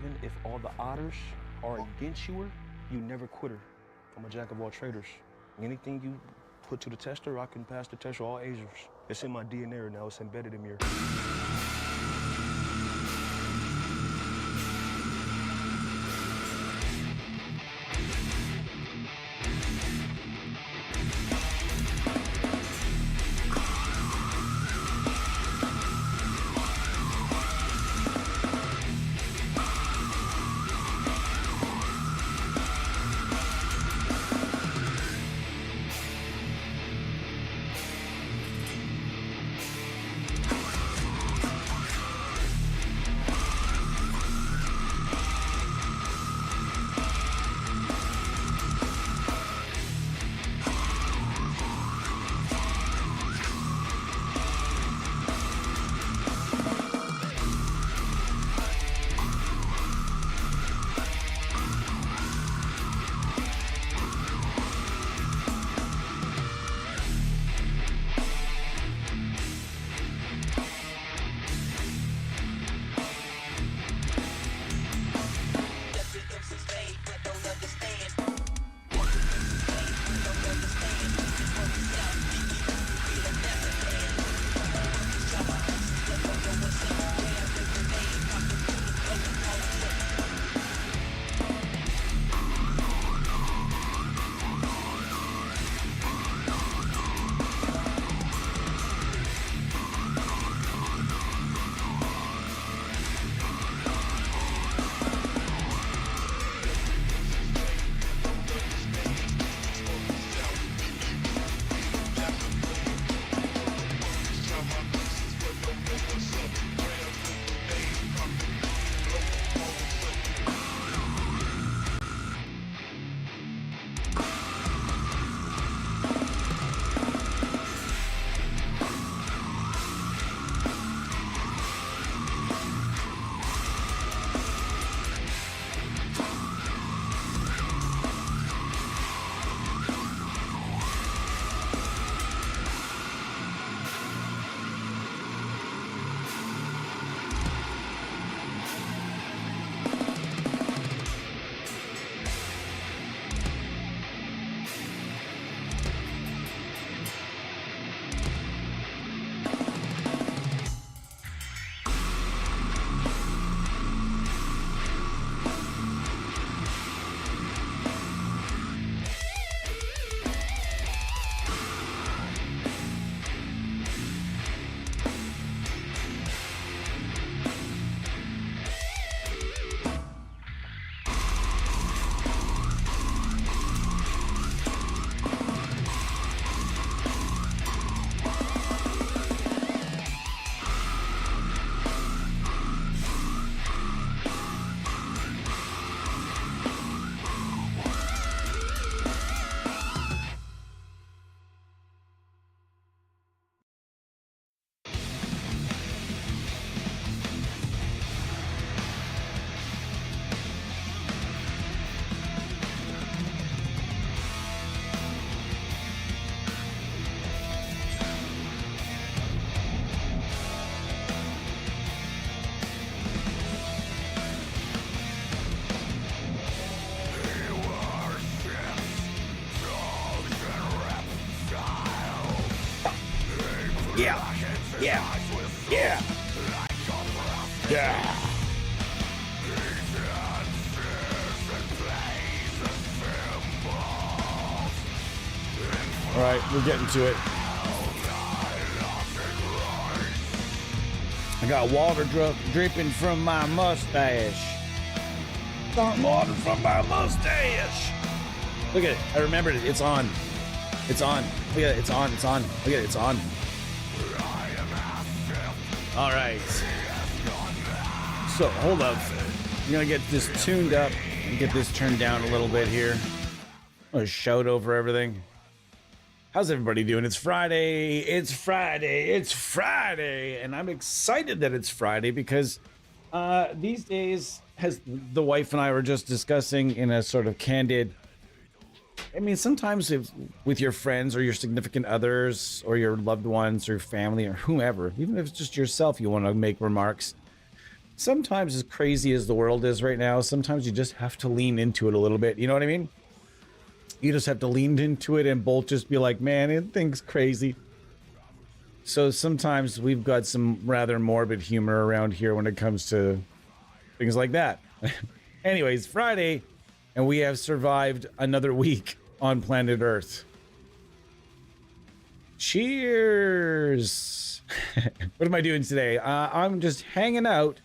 even if all the others are against you, you never quitter. I'm a jack of all traders. Anything you put to the tester, I can pass the tester all Asians. It's in my DNA now, it's embedded in me. Yeah. Yeah. Yeah. Yeah. All right, we're getting to it. I got water dripping from my mustache. Got water from my mustache. Look at it. I remembered it. It's on. It's on. Look at it. It's on. It's on. Look at it. It's on. All right. So hold up. I'm gonna get this tuned up and get this turned down a little bit here. I'm gonna shout over everything. How's everybody doing? It's Friday. It's Friday. It's Friday. And I'm excited that it's Friday because these days, as the wife and I were just discussing in a sort of candid, I mean, sometimes with your friends or your significant others or your loved ones or family or whomever, even if it's just yourself, you want to make remarks. sometimes, as crazy as the world is right now, sometimes you just have to lean into it a little bit. You know what I mean? You just have to lean into it and both just be like, man, it thing's crazy. So sometimes we've got some rather morbid humor around here when it comes to things like that. Anyways, Friday, and we have survived another week on planet Earth. Cheers. What am I doing today? I'm just hanging out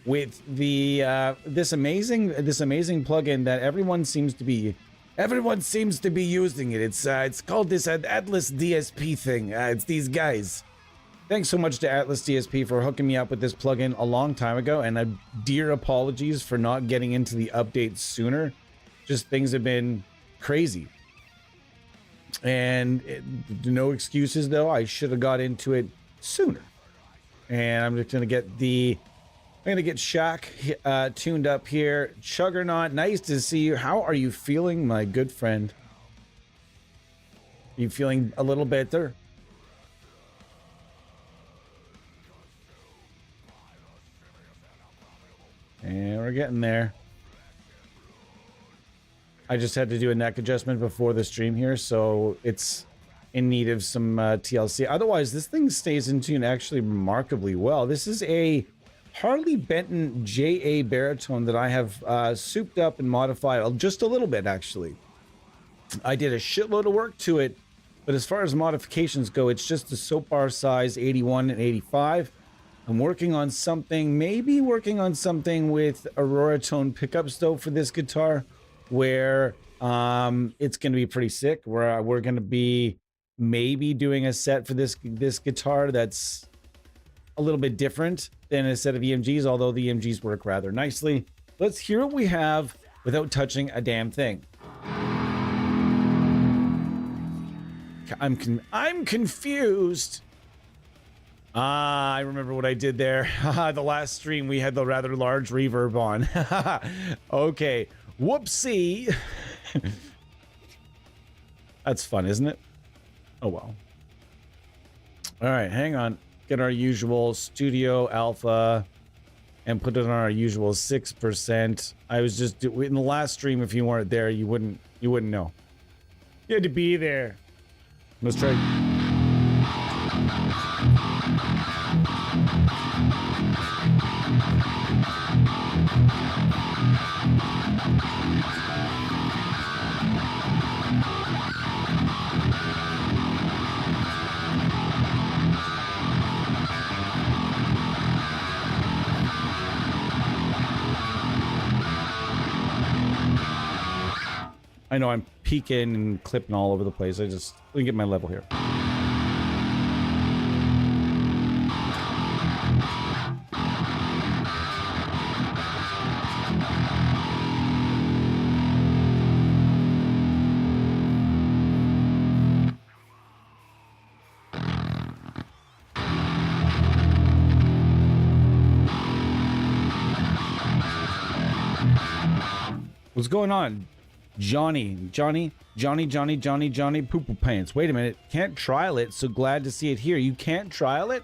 with the this amazing plugin that everyone seems to be using it. It's called this Atlas DSP thing. It's these guys. Thanks so much to Atlas DSP for hooking me up with this plugin a long time ago, and a dear apologies for not getting into the update sooner. Just things have been crazy. And no excuses though. I should have got into it sooner. And I'm just gonna get Shaq tuned up here. Chuggernaut, nice to see you. How are you feeling, my good friend? Are you feeling a little better? And we're getting there. I just had to do a neck adjustment before the stream here, so it's in need of some TLC. Otherwise, this thing stays in tune actually remarkably well. This is a Harley Benton JA baritone that I have souped up and modified just a little bit, actually. I did a shitload of work to it, but as far as modifications go, it's just a soap bar size 81 and 85. I'm working on something, maybe working on something with Aurora Tone pickups though for this guitar, where it's going to be pretty sick. Where we're going to be maybe doing a set for this guitar that's a little bit different than a set of EMGs, although the EMGs work rather nicely. Let's hear what we have without touching a damn thing. I'm confused. I remember what I did there. The last stream we had the rather large reverb on. Okay, whoopsie. That's fun, isn't it? Oh well. All right, hang on. Get our usual studio alpha and put it on our usual 6%. I was just in the last stream. If you weren't there, you wouldn't know. You had to be there. Let's try. I know I'm peeking and clipping all over the place. Let me get my level here. What's going on? Johnny poo poo pants. Wait a minute, can't trial it. So glad to see it here. You can't trial it?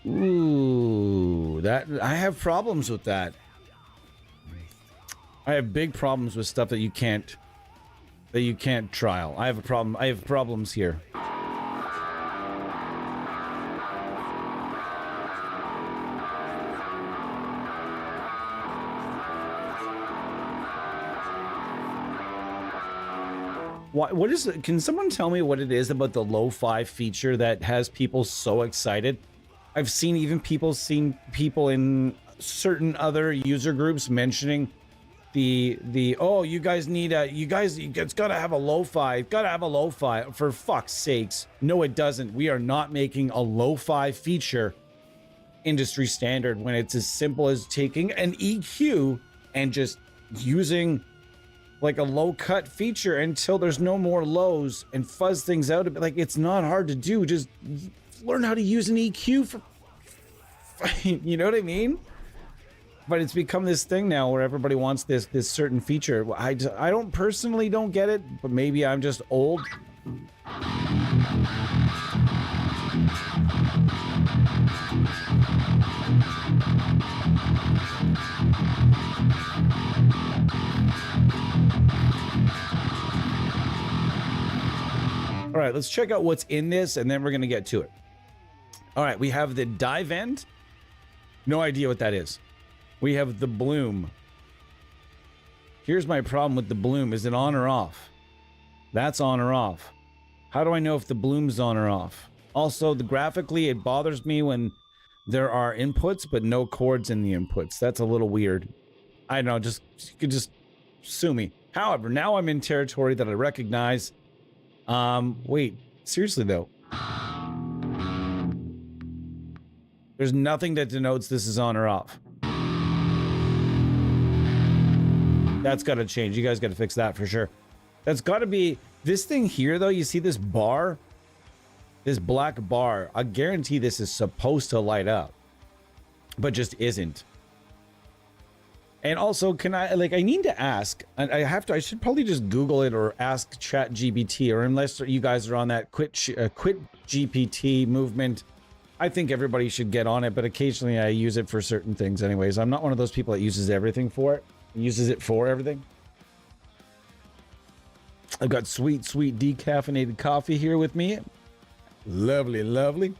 Ooh, that I have problems with that. I have big problems with stuff that you can't trial. I have a problem. I have problems here. What is it? Can someone tell me what it is about the lo-fi feature that has people so excited? I've seen people in certain other user groups mentioning the oh, you guys need it's gotta have a lo-fi, for fuck's sakes. No, it doesn't. We are not making a lo-fi feature industry standard when it's as simple as taking an EQ and just using like a low cut feature until there's no more lows and fuzz things out a bit. Like, it's not hard to do. Just learn how to use an EQ for you know what I mean? But it's become this thing now where everybody wants this certain feature. I don't personally don't get it, but maybe I'm just old. right, let's check out what's in this, and then we're going to get to it. All right, we have the dive end. No idea what that is. We have the bloom. Here's my problem with the bloom. Is it on or off? That's on or off. How do I know if the bloom's on or off? Also, graphically, it bothers me when there are inputs, but no chords in the inputs. That's a little weird. I don't know, you could just sue me. However, now I'm in territory that I recognize. Wait, seriously though. There's nothing that denotes this is on or off. That's got to change. You guys got to fix that for sure. That's got to be... This thing here, though, you see this bar? This black bar. I guarantee this is supposed to light up. But just isn't. And also, I need to ask... I should probably just Google it or ask ChatGPT, or unless you guys are on that quit GPT movement... I think everybody should get on it, but occasionally I use it for certain things anyways. I'm not one of those people that uses everything for it. Uses it for everything. I've got sweet, sweet decaffeinated coffee here with me. Lovely, lovely.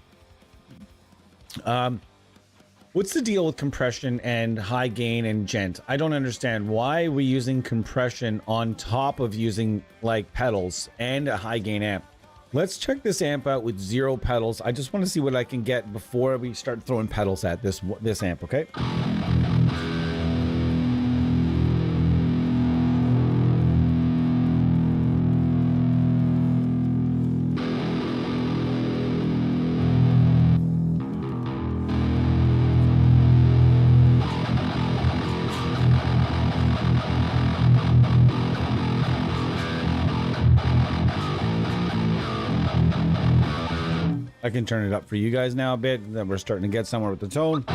What's the deal with compression and high gain and gent? I don't understand. Why are we using compression on top of using like pedals and a high gain amp? Let's check this amp out with 0 pedals. I just want to see what I can get before we start throwing pedals at this amp, okay? I can turn it up for you guys now a bit. Then we're starting to get somewhere with the tone.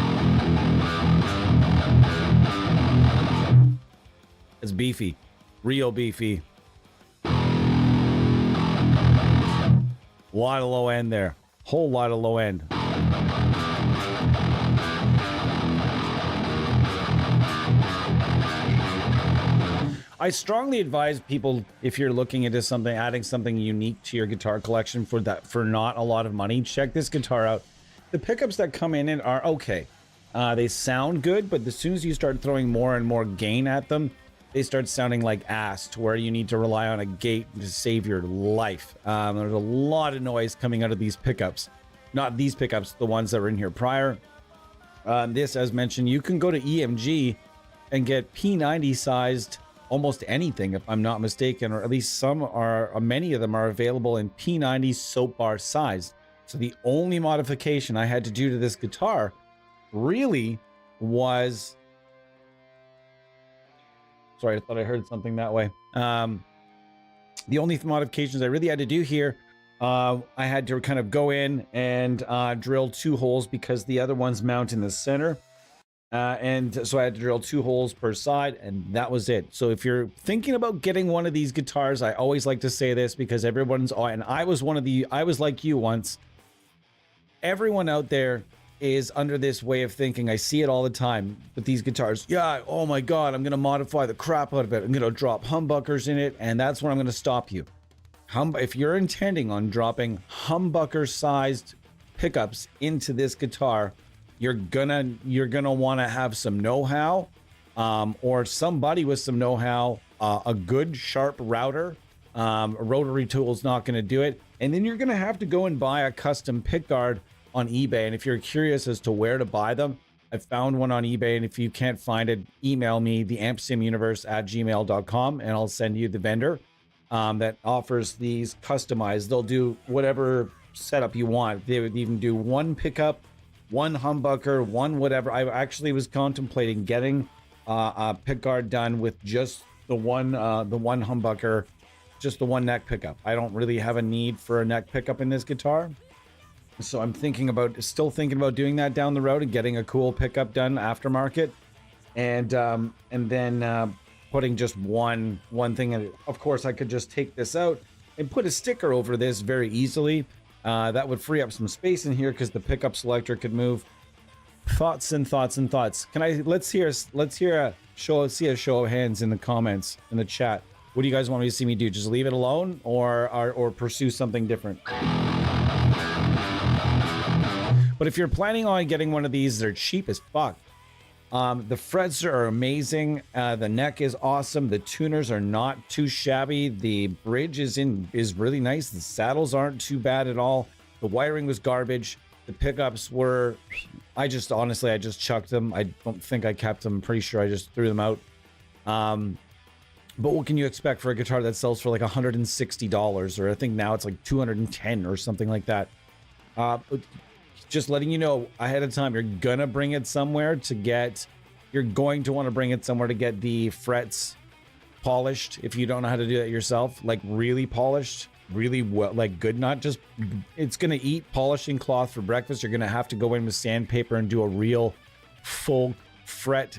It's beefy. Real beefy. Lot of low end there. Whole lot of low end. I strongly advise people, if you're looking into something, adding something unique to your guitar collection for not a lot of money, check this guitar out. The pickups that come in it are okay. They sound good, but as soon as you start throwing more and more gain at them, they start sounding like ass, to where you need to rely on a gate to save your life. There's a lot of noise coming out of these pickups. Not these pickups, the ones that were in here prior. This, as mentioned, you can go to EMG and get P90 sized almost anything, if I'm not mistaken, or at least many of them are available in P90 soap bar size. So the only modification I had to do to this guitar really was... Sorry, I thought I heard something that way. The only modifications I really had to do here, I had to kind of go in and drill 2 holes because the other ones mount in the center. And so I had to drill 2 holes per side, and that was it. So if you're thinking about getting one of these guitars, I always like to say this because and I was like you once. Everyone out there is under this way of thinking. I see it all the time with these guitars. Yeah, oh my God, I'm going to modify the crap out of it. I'm going to drop humbuckers in it, and that's where I'm going to stop you. If you're intending on dropping humbucker-sized pickups into this guitar, you're gonna want to have some know-how, or somebody with some know-how, a good sharp router. A rotary tool is not going to do it, and then you're going to have to go and buy a custom pickguard on eBay. And if you're curious as to where to buy them, I found one on eBay, and if you can't find it, email me theampsimuniverse@gmail.com, and I'll send you the vendor that offers these customized. They'll do whatever setup you want. They would even do 1 pickup, 1 humbucker, 1 whatever. I actually was contemplating getting a pickguard done with just the one humbucker, just the 1 neck pickup. I don't really have a need for a neck pickup in this guitar, so I'm still thinking about doing that down the road and getting a cool pickup done aftermarket, and then putting just one thing in it. Of course, I could just take this out and put a sticker over this very easily. That would free up some space in here because the pickup selector could move. Thoughts and thoughts and thoughts. Let's see a show of hands in the comments, in the chat. What do you guys want me to see me do? Just leave it alone or pursue something different? But if you're planning on getting one of these, they're cheap as fuck. The frets are amazing. The neck is awesome. The tuners are not too shabby. The bridge is really nice. The saddles aren't too bad at all. The wiring was garbage. The pickups were, I just chucked them. I don't think I kept them. I'm pretty sure I just threw them out. But what can you expect for a guitar that sells for like $160, or I think now it's like $210 or something like that? Just letting you know ahead of time, you're going to bring it somewhere to get, you're going to want to bring it somewhere to get the frets polished. If you don't know how to do that yourself, like really polished, really well, like good, not just, it's going to eat polishing cloth for breakfast. You're going to have to go in with sandpaper and do a real full fret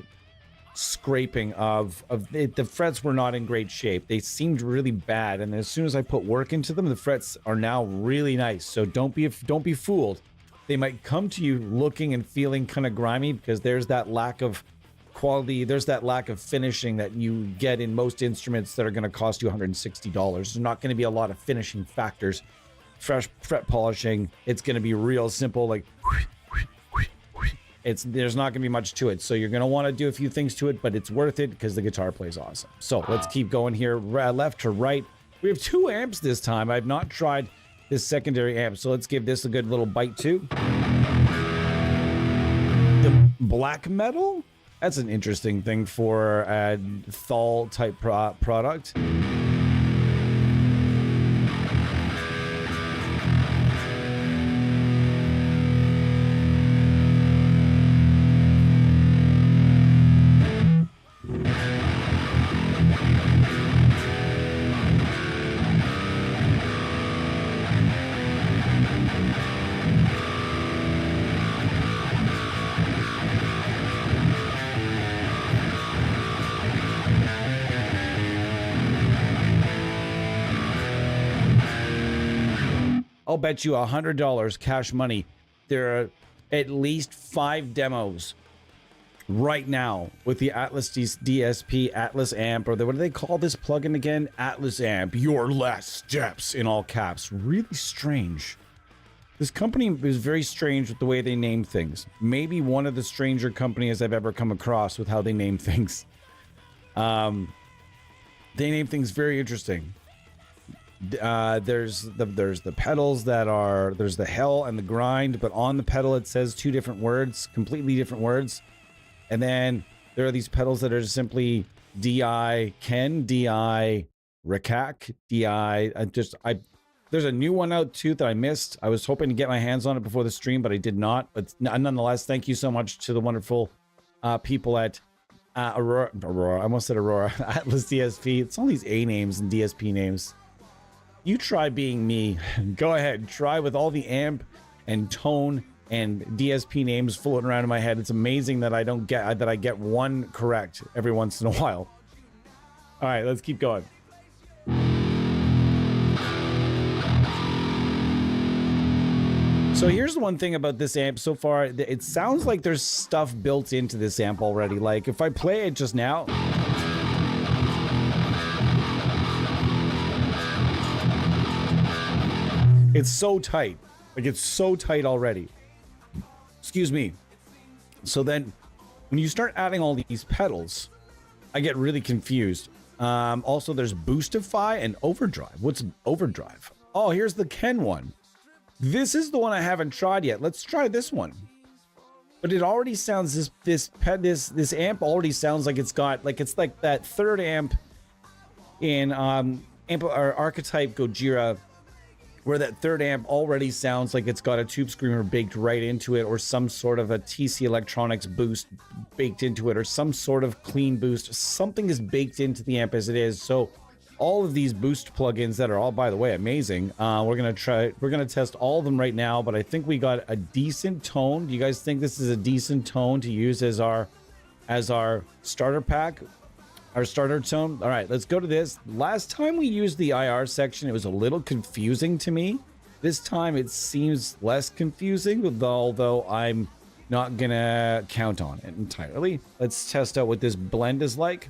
scraping of it. The frets were not in great shape. They seemed really bad, and as soon as I put work into them, the frets are now really nice. So don't be fooled. They might come to you looking and feeling kind of grimy because there's that lack of quality, there's that lack of finishing that you get in most instruments that are going to cost you $160. There's not going to be a lot of finishing factors. Fresh fret polishing, it's going to be real simple, like there's not gonna be much to it. So you're gonna want to do a few things to it, but it's worth it because the guitar plays awesome. So let's keep going here, left to right. We have 2 amps this time. I've not tried this secondary amp, so let's give this a good little bite too. The black metal, that's an interesting thing for a Thal type product. I'll bet you $100 cash money. There are at least 5 demos right now with the Atlas DSP Atlas amp, or what do they call this plugin again? Atlas amp, your last steps in all caps. Really strange. This company is very strange with the way they name things. Maybe one of the stranger companies I've ever come across with how they name things. They name things very interesting. There's the pedals that are, there's the hell and the grind, but on the pedal it says 2 different words, completely different words. And then there are these pedals that are just simply DI Ken, DI Rakac, DI. There's a new one out too that I missed. I was hoping to get my hands on it before the stream, but I did not. But nonetheless, thank you so much to the wonderful people at Aurora. I almost said Aurora. Atlas DSP. It's all these A names and DSP names. You try being me. Go ahead. Try with all the amp and tone and DSP names floating around in my head. It's amazing that I get one correct every once in a while. All right, let's keep going. So here's the one thing about this amp so far. It sounds like there's stuff built into this amp already. Like if I play it just now, it's so tight. Like it's so tight already. Excuse me. So then when you start adding all these pedals, I get really confused. Also, there's Boostify and Overdrive. What's Overdrive? Oh, here's the Ken one. This is the one I haven't tried yet. Let's try this one. But it already sounds, this amp already sounds like it's got, like it's like that third amp in Archetype Gojira, where that third amp already sounds like it's got a tube screamer baked right into it, or some sort of a TC Electronics boost baked into it, or some sort of clean boost. Something is baked into the amp as it is. So all of these boost plugins that are all, by the way, amazing. We're gonna test all of them right now, but I think we got a decent tone. Do you guys think this is a decent tone to use as our starter pack? Our starter tone. All right, let's go to this. Last time we used the IR section, it was a little confusing to me. This time it seems less confusing, although I'm not gonna count on it entirely. Let's test out what this blend is like.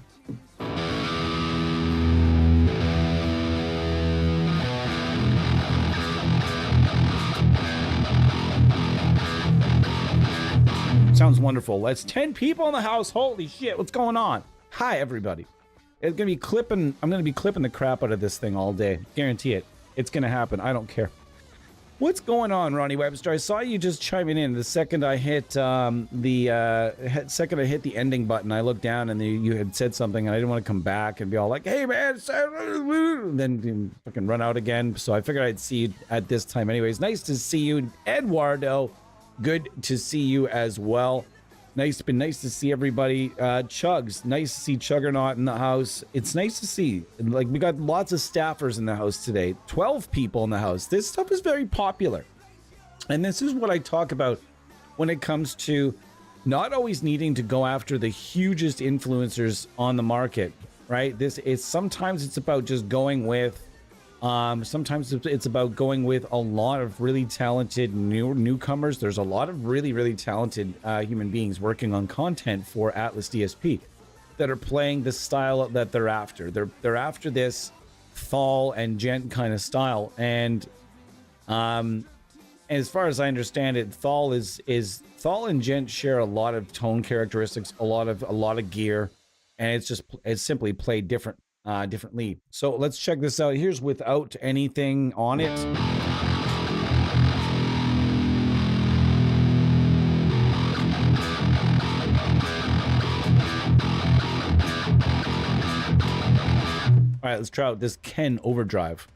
Sounds wonderful. That's 10 people in the house. Holy shit, what's going on? Hi, everybody. It's gonna be clipping. I'm gonna be clipping the crap out of this thing all day. Guarantee it. It's gonna happen. I don't care. What's going on, Ronnie Webster? I saw you just chiming in. The second I hit the ending button, I looked down and you had said something, and I didn't want to come back and be all like, "Hey, man," and then fucking run out again. So I figured I'd see you at this time, anyways. Nice to see you, Eduardo. Good to see you as well. Been nice to see everybody. Chugs, nice to see Chuggernaut in the house. It's nice to see, like, we got lots of staffers in the house today. 12 people in the house. This stuff is very popular. And this is what I talk about when it comes to not always needing to go after the hugest influencers on the market, right? Sometimes it's about just going with, sometimes it's about going with a lot of really talented newcomers. There's a lot of really, really talented human beings working on content for Atlas DSP that are playing the style that they're after. They're after this Thal and Gent kind of style. And as far as I understand it, Thal and Gent share a lot of tone characteristics, a lot of gear, and it's simply played differently. So let's check this out. Here's without anything on it. All right, let's try out this Ken Overdrive.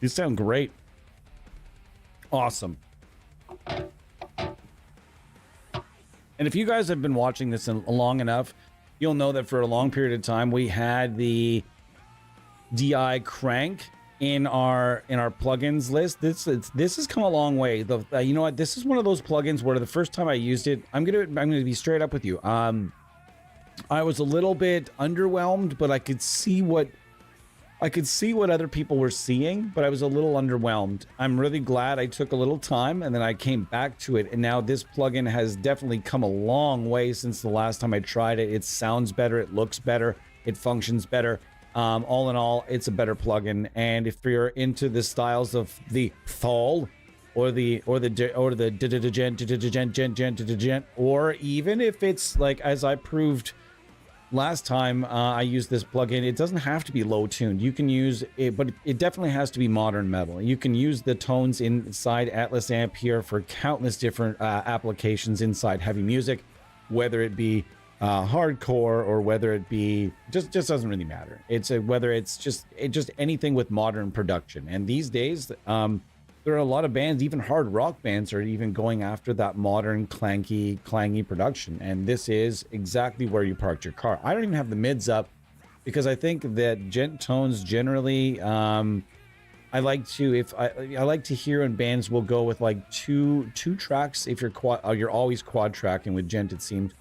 You sound great. Awesome. And if you guys have been watching this long enough, you'll know that for a long period of time we had the DI crank in our plugins list. This has come a long way. You know what? This is one of those plugins where the first time I used it, I'm gonna be straight up with you. I was a little bit underwhelmed, but I could see what other people were seeing, but I was a little underwhelmed. I'm really glad I took a little time and then I came back to it. And now this plugin has definitely come a long way since the last time I tried it. It sounds better. It looks better. It functions better. All in all, it's a better plugin. And if you're into the styles of the Thal or the gent, or even if it's like, as I proved last time I used this plugin, it doesn't have to be low tuned. You can use it, but it definitely has to be modern metal. You can use the tones inside Atlas Amp here for countless different applications inside heavy music, whether it be hardcore or whether it be just doesn't really matter. Whether it's just anything with modern production. And these days, there are a lot of bands, even hard rock bands, are even going after that modern clangy production. And this is exactly where you parked your car. I don't even have the mids up because I think that gent tones generally, I like to hear when bands will go with like two tracks. If you're always quad tracking with gent, it seems.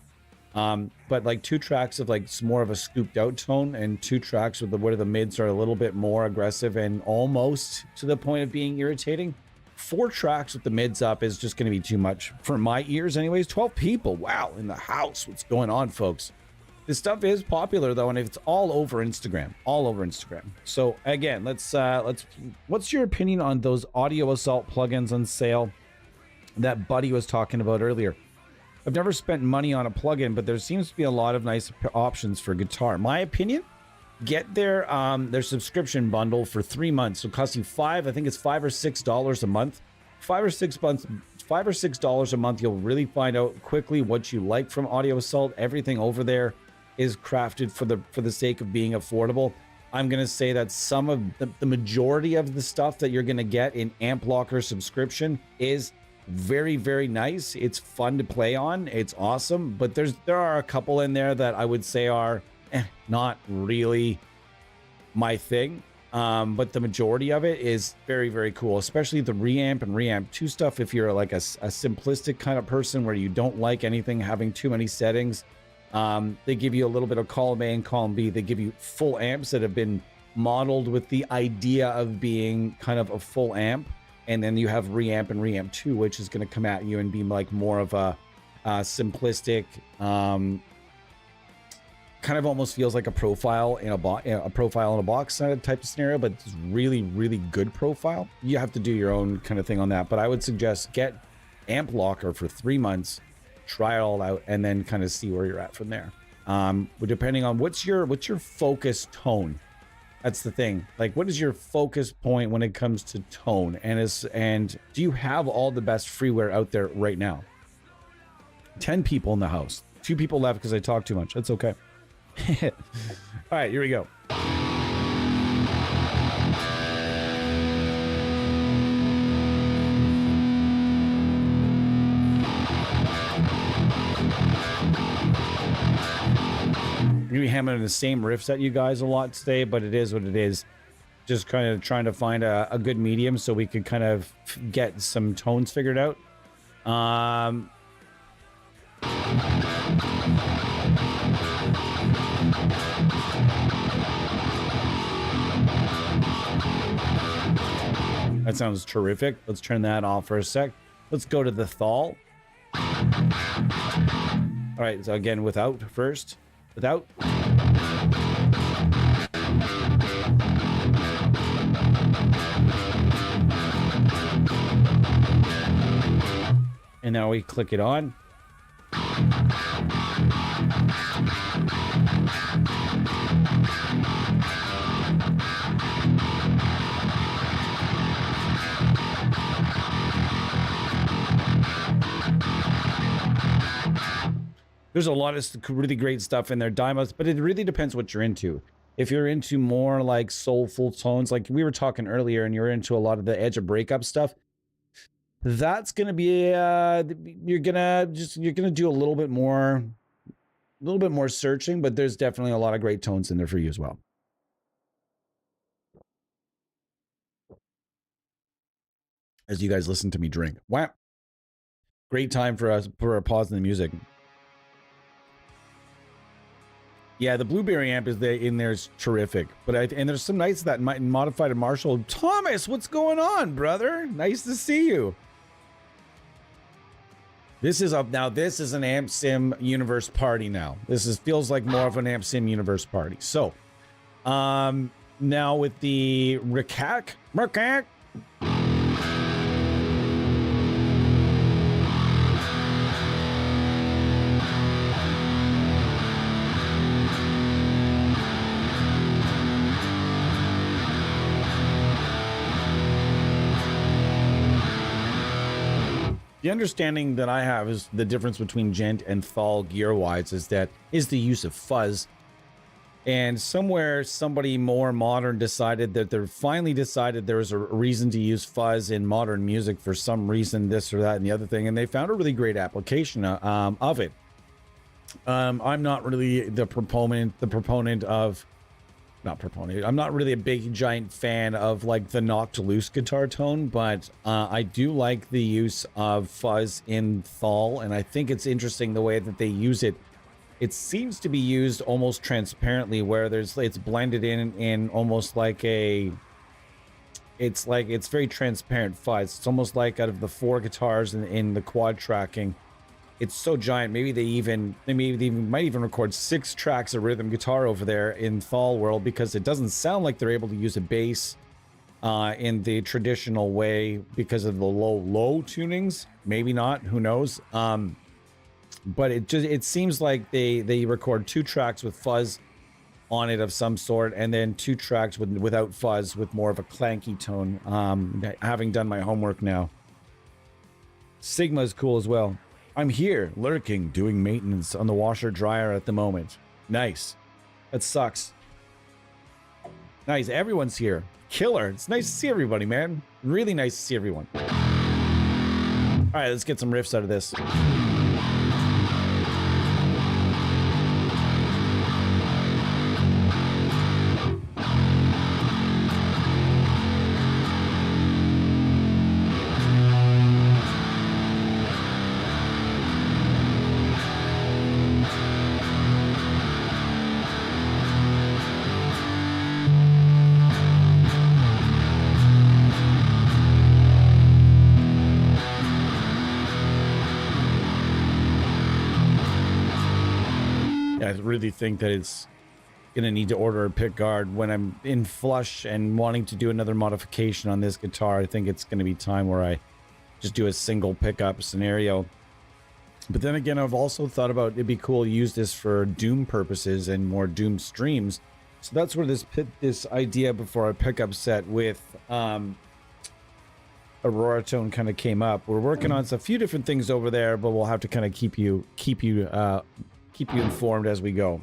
But like 2 tracks of like more of a scooped out tone, and 2 tracks where the mids are a little bit more aggressive and almost to the point of being irritating. 4 tracks with the mids up is just going to be too much for my ears anyways. 12 people, wow, in the house. What's going on, folks? This stuff is popular though, and it's all over Instagram. So again, let's what's your opinion on those Audio Assault plugins on sale that Buddy was talking about earlier? I've never spent money on a plugin, but there seems to be a lot of nice options for guitar. My opinion, get their subscription bundle for 3 months. It'll cost you I think it's $5 or $6 a month. $5 or $6 a month. You'll really find out quickly what you like from Audio Assault. Everything over there is crafted for the sake of being affordable. I'm gonna say that some of the majority of the stuff that you're gonna get in Amp Locker subscription is very, very nice. It's fun to play on. It's awesome, but there are a couple in there that I would say are not really my thing. But the majority of it is very, very cool, especially the reamp and reamp 2 stuff. If you're like a simplistic kind of person where you don't like anything having too many settings, they give you a little bit of column A and column B. They give you full amps that have been modeled with the idea of being kind of a full amp. And then you have reamp and reamp 2, which is going to come at you and be like more of a simplistic, kind of almost feels like a profile in a box type of scenario, but it's really, really good profile. You have to do your own kind of thing on that, but I would suggest get Amp Locker for 3 months, try it all out, and then kind of see where you're at from there. Depending on what's your focus tone. That's the thing. Like, what is your focus point when it comes to tone? And do you have all the best freeware out there right now? 10 people in the house. 2 people left because I talk too much. That's okay. All right, here we go. Gonna be hammering the same riffs at you guys a lot today, but it is what it is. Just kind of trying to find a good medium so we could kind of get some tones figured out. That sounds terrific. Let's turn that off for a sec. Let's go to the thal. All right, so again, without first. Without. And now we click it on. There's a lot of really great stuff in there, Dimos, but it really depends what you're into. If you're into more like soulful tones, like we were talking earlier, and you're into a lot of the edge of breakup stuff, that's gonna be you're gonna do a little bit more searching, but there's definitely a lot of great tones in there for you as well. As you guys listen to me drink. Wow. Great time for a pause in the music. Yeah, the Blueberry amp in there is terrific, but and there's some nights that modified to Marshall. Thomas, what's going on, brother? Nice to see you. This is an Amp Sim universe party now. Feels like more of an Amp Sim universe party. So, now with the Macaque. The understanding that I have is the difference between gent and thal gear-wise is the use of fuzz. And somewhere somebody more modern decided that finally decided there was a reason to use fuzz in modern music for some reason, this or that and the other thing, and they found a really great application of it. I'm not really I'm not really a big giant fan of like the knocked loose guitar tone, but I do like the use of fuzz in thal, and I think it's interesting the way that they use it. It seems to be used almost transparently, where it's blended in almost like it's very transparent fuzz. It's almost like out of the 4 guitars in the quad tracking, it's so giant. Maybe they might even record 6 tracks of rhythm guitar over there in thal world, because it doesn't sound like they're able to use a bass in the traditional way because of the low tunings. Maybe not, who knows. But it seems like they record 2 tracks with fuzz on it of some sort, and then 2 tracks without fuzz with more of a clanky tone. Having done my homework now. Sigma is cool as well. I'm here, lurking, doing maintenance on the washer dryer at the moment. Nice. That sucks. Nice, everyone's here. Killer. It's nice to see everybody, man. Really nice to see everyone. All right, let's get some riffs out of this. I really think that it's gonna need to order a pick guard when I'm in flush and wanting to do another modification on this guitar. I think it's gonna be time where I just do a single pickup scenario. But then again, I've also thought about it'd be cool to use this for Doom purposes and more Doom streams. So that's where this idea before our pickup set with Aurora Tone kind of came up. We're working on a few different things over there, but we'll have to kind of keep you informed as we go.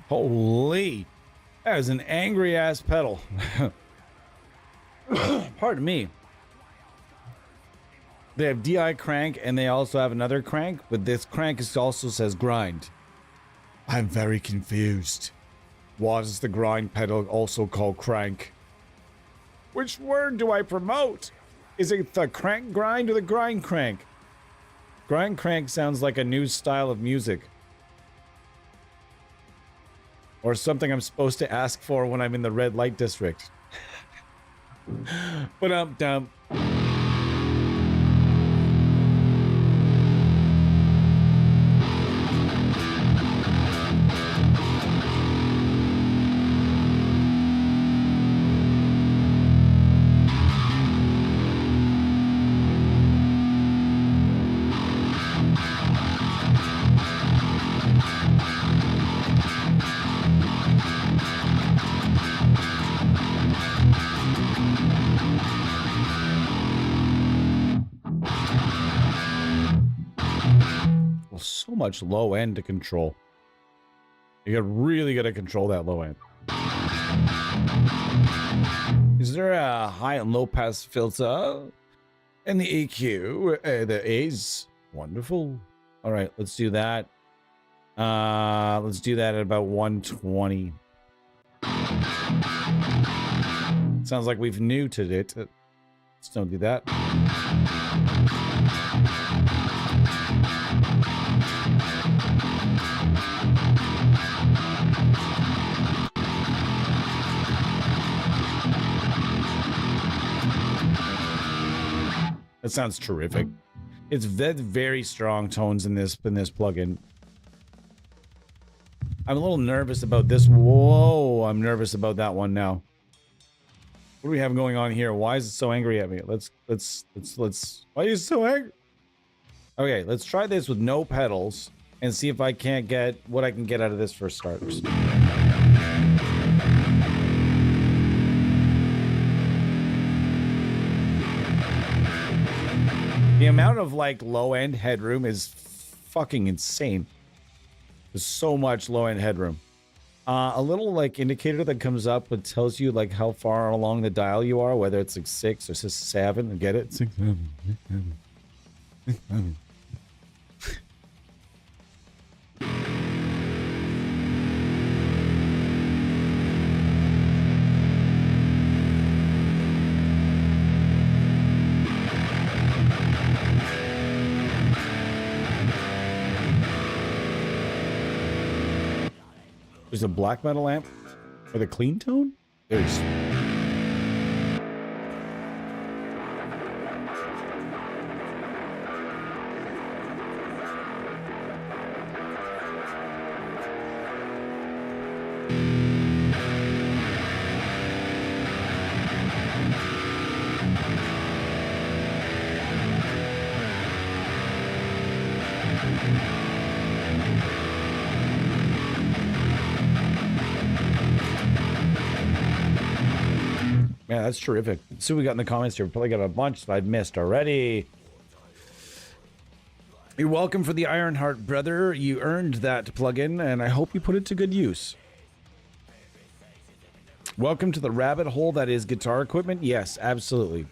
Holy, that is an angry ass pedal. Pardon me. They have DI crank and they also have another crank, but this crank also says grind. I'm very confused. Why is the grind pedal also called crank? Which word do I promote? Is it the crank grind or the grind crank? Grind crank sounds like a new style of music. Or something I'm supposed to ask for when I'm in the red light district. But dumb. So much low end to control. You really gotta control that low end. Is there a high and low pass filter? And the EQ, there is. Wonderful. All right, let's do that. Let's do that at about 120. Sounds like we've neutered it. Let's don't do that. That sounds terrific. It's very strong tones in this plugin. I'm a little nervous about this. Whoa, I'm nervous about that one now. What do we have going on here? Why is it so angry at me? Let's. Why are you so angry? Okay, let's try this with no pedals and see if I can't get what I can get out of this for starters. The amount of like low end headroom is fucking insane. There's so much low end headroom. A little like indicator that comes up that tells you like how far along the dial you are, whether it's like 6 or 7. Get it? 6, 7, 6, 7, 6, 7. There's a black metal amp with a clean tone? There's... Man, that's terrific. Let's see what we got in the comments here. We probably got a bunch that I've missed already. You're welcome for the Ironheart, brother. You earned that plugin, and I hope you put it to good use. Welcome to the rabbit hole that is guitar equipment. Yes, absolutely.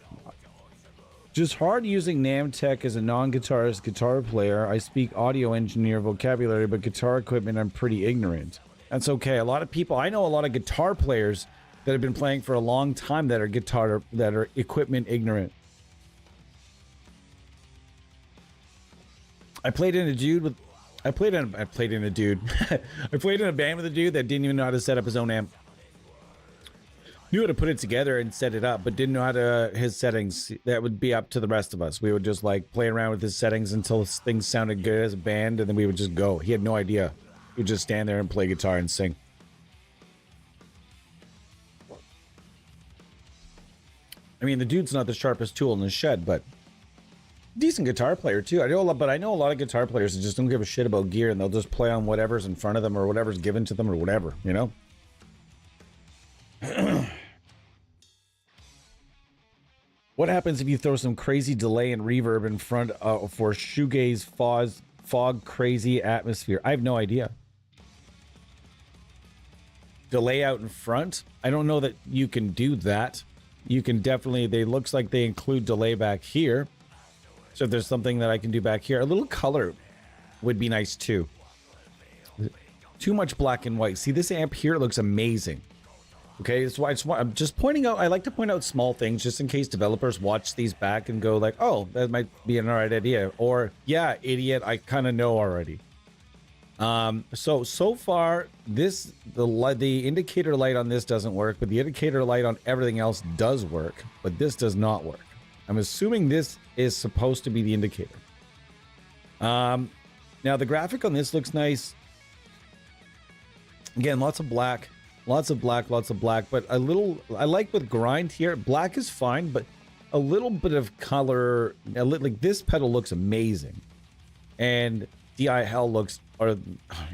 Just hard using Namtech as a non-guitarist guitar player. I speak audio engineer vocabulary, but guitar equipment, I'm pretty ignorant. That's okay. A lot of people, I know a lot of guitar players that have been playing for a long time that are equipment ignorant. I played in a band with a dude that didn't even know how to set up his own amp. Knew how to put it together and set it up, but didn't know how to his settings. That would be up to the rest of us. We would just like play around with his settings until things sounded good as a band, and then we would just go. He had no idea. He would just stand there and play guitar and sing. I mean, the dude's not the sharpest tool in the shed, but decent guitar player too. I know a lot of guitar players that just don't give a shit about gear, and they'll just play on whatever's in front of them or whatever's given to them or whatever, you know? What happens if you throw some crazy delay and reverb in front for shoegaze fog crazy atmosphere? I have no idea. Delay out in front? I don't know that you can do that. You can definitely, looks like they include delay back here. So if there's something that I can do back here, a little color would be nice too. Too much black and white. See, this amp here looks amazing. Okay, that's why I'm just pointing out, I like to point out small things just in case developers watch these back and go like, oh, that might be an alright idea. Or, yeah, idiot, I kind of know already. So far, the indicator light on this doesn't work, but the indicator light on everything else does work, but this does not work. I'm assuming this is supposed to be the indicator. Now the graphic on this looks nice. Again, lots of black, but a little, I like with grind here, black is fine, but a little bit of color, like this pedal looks amazing. And DI Hell looks, or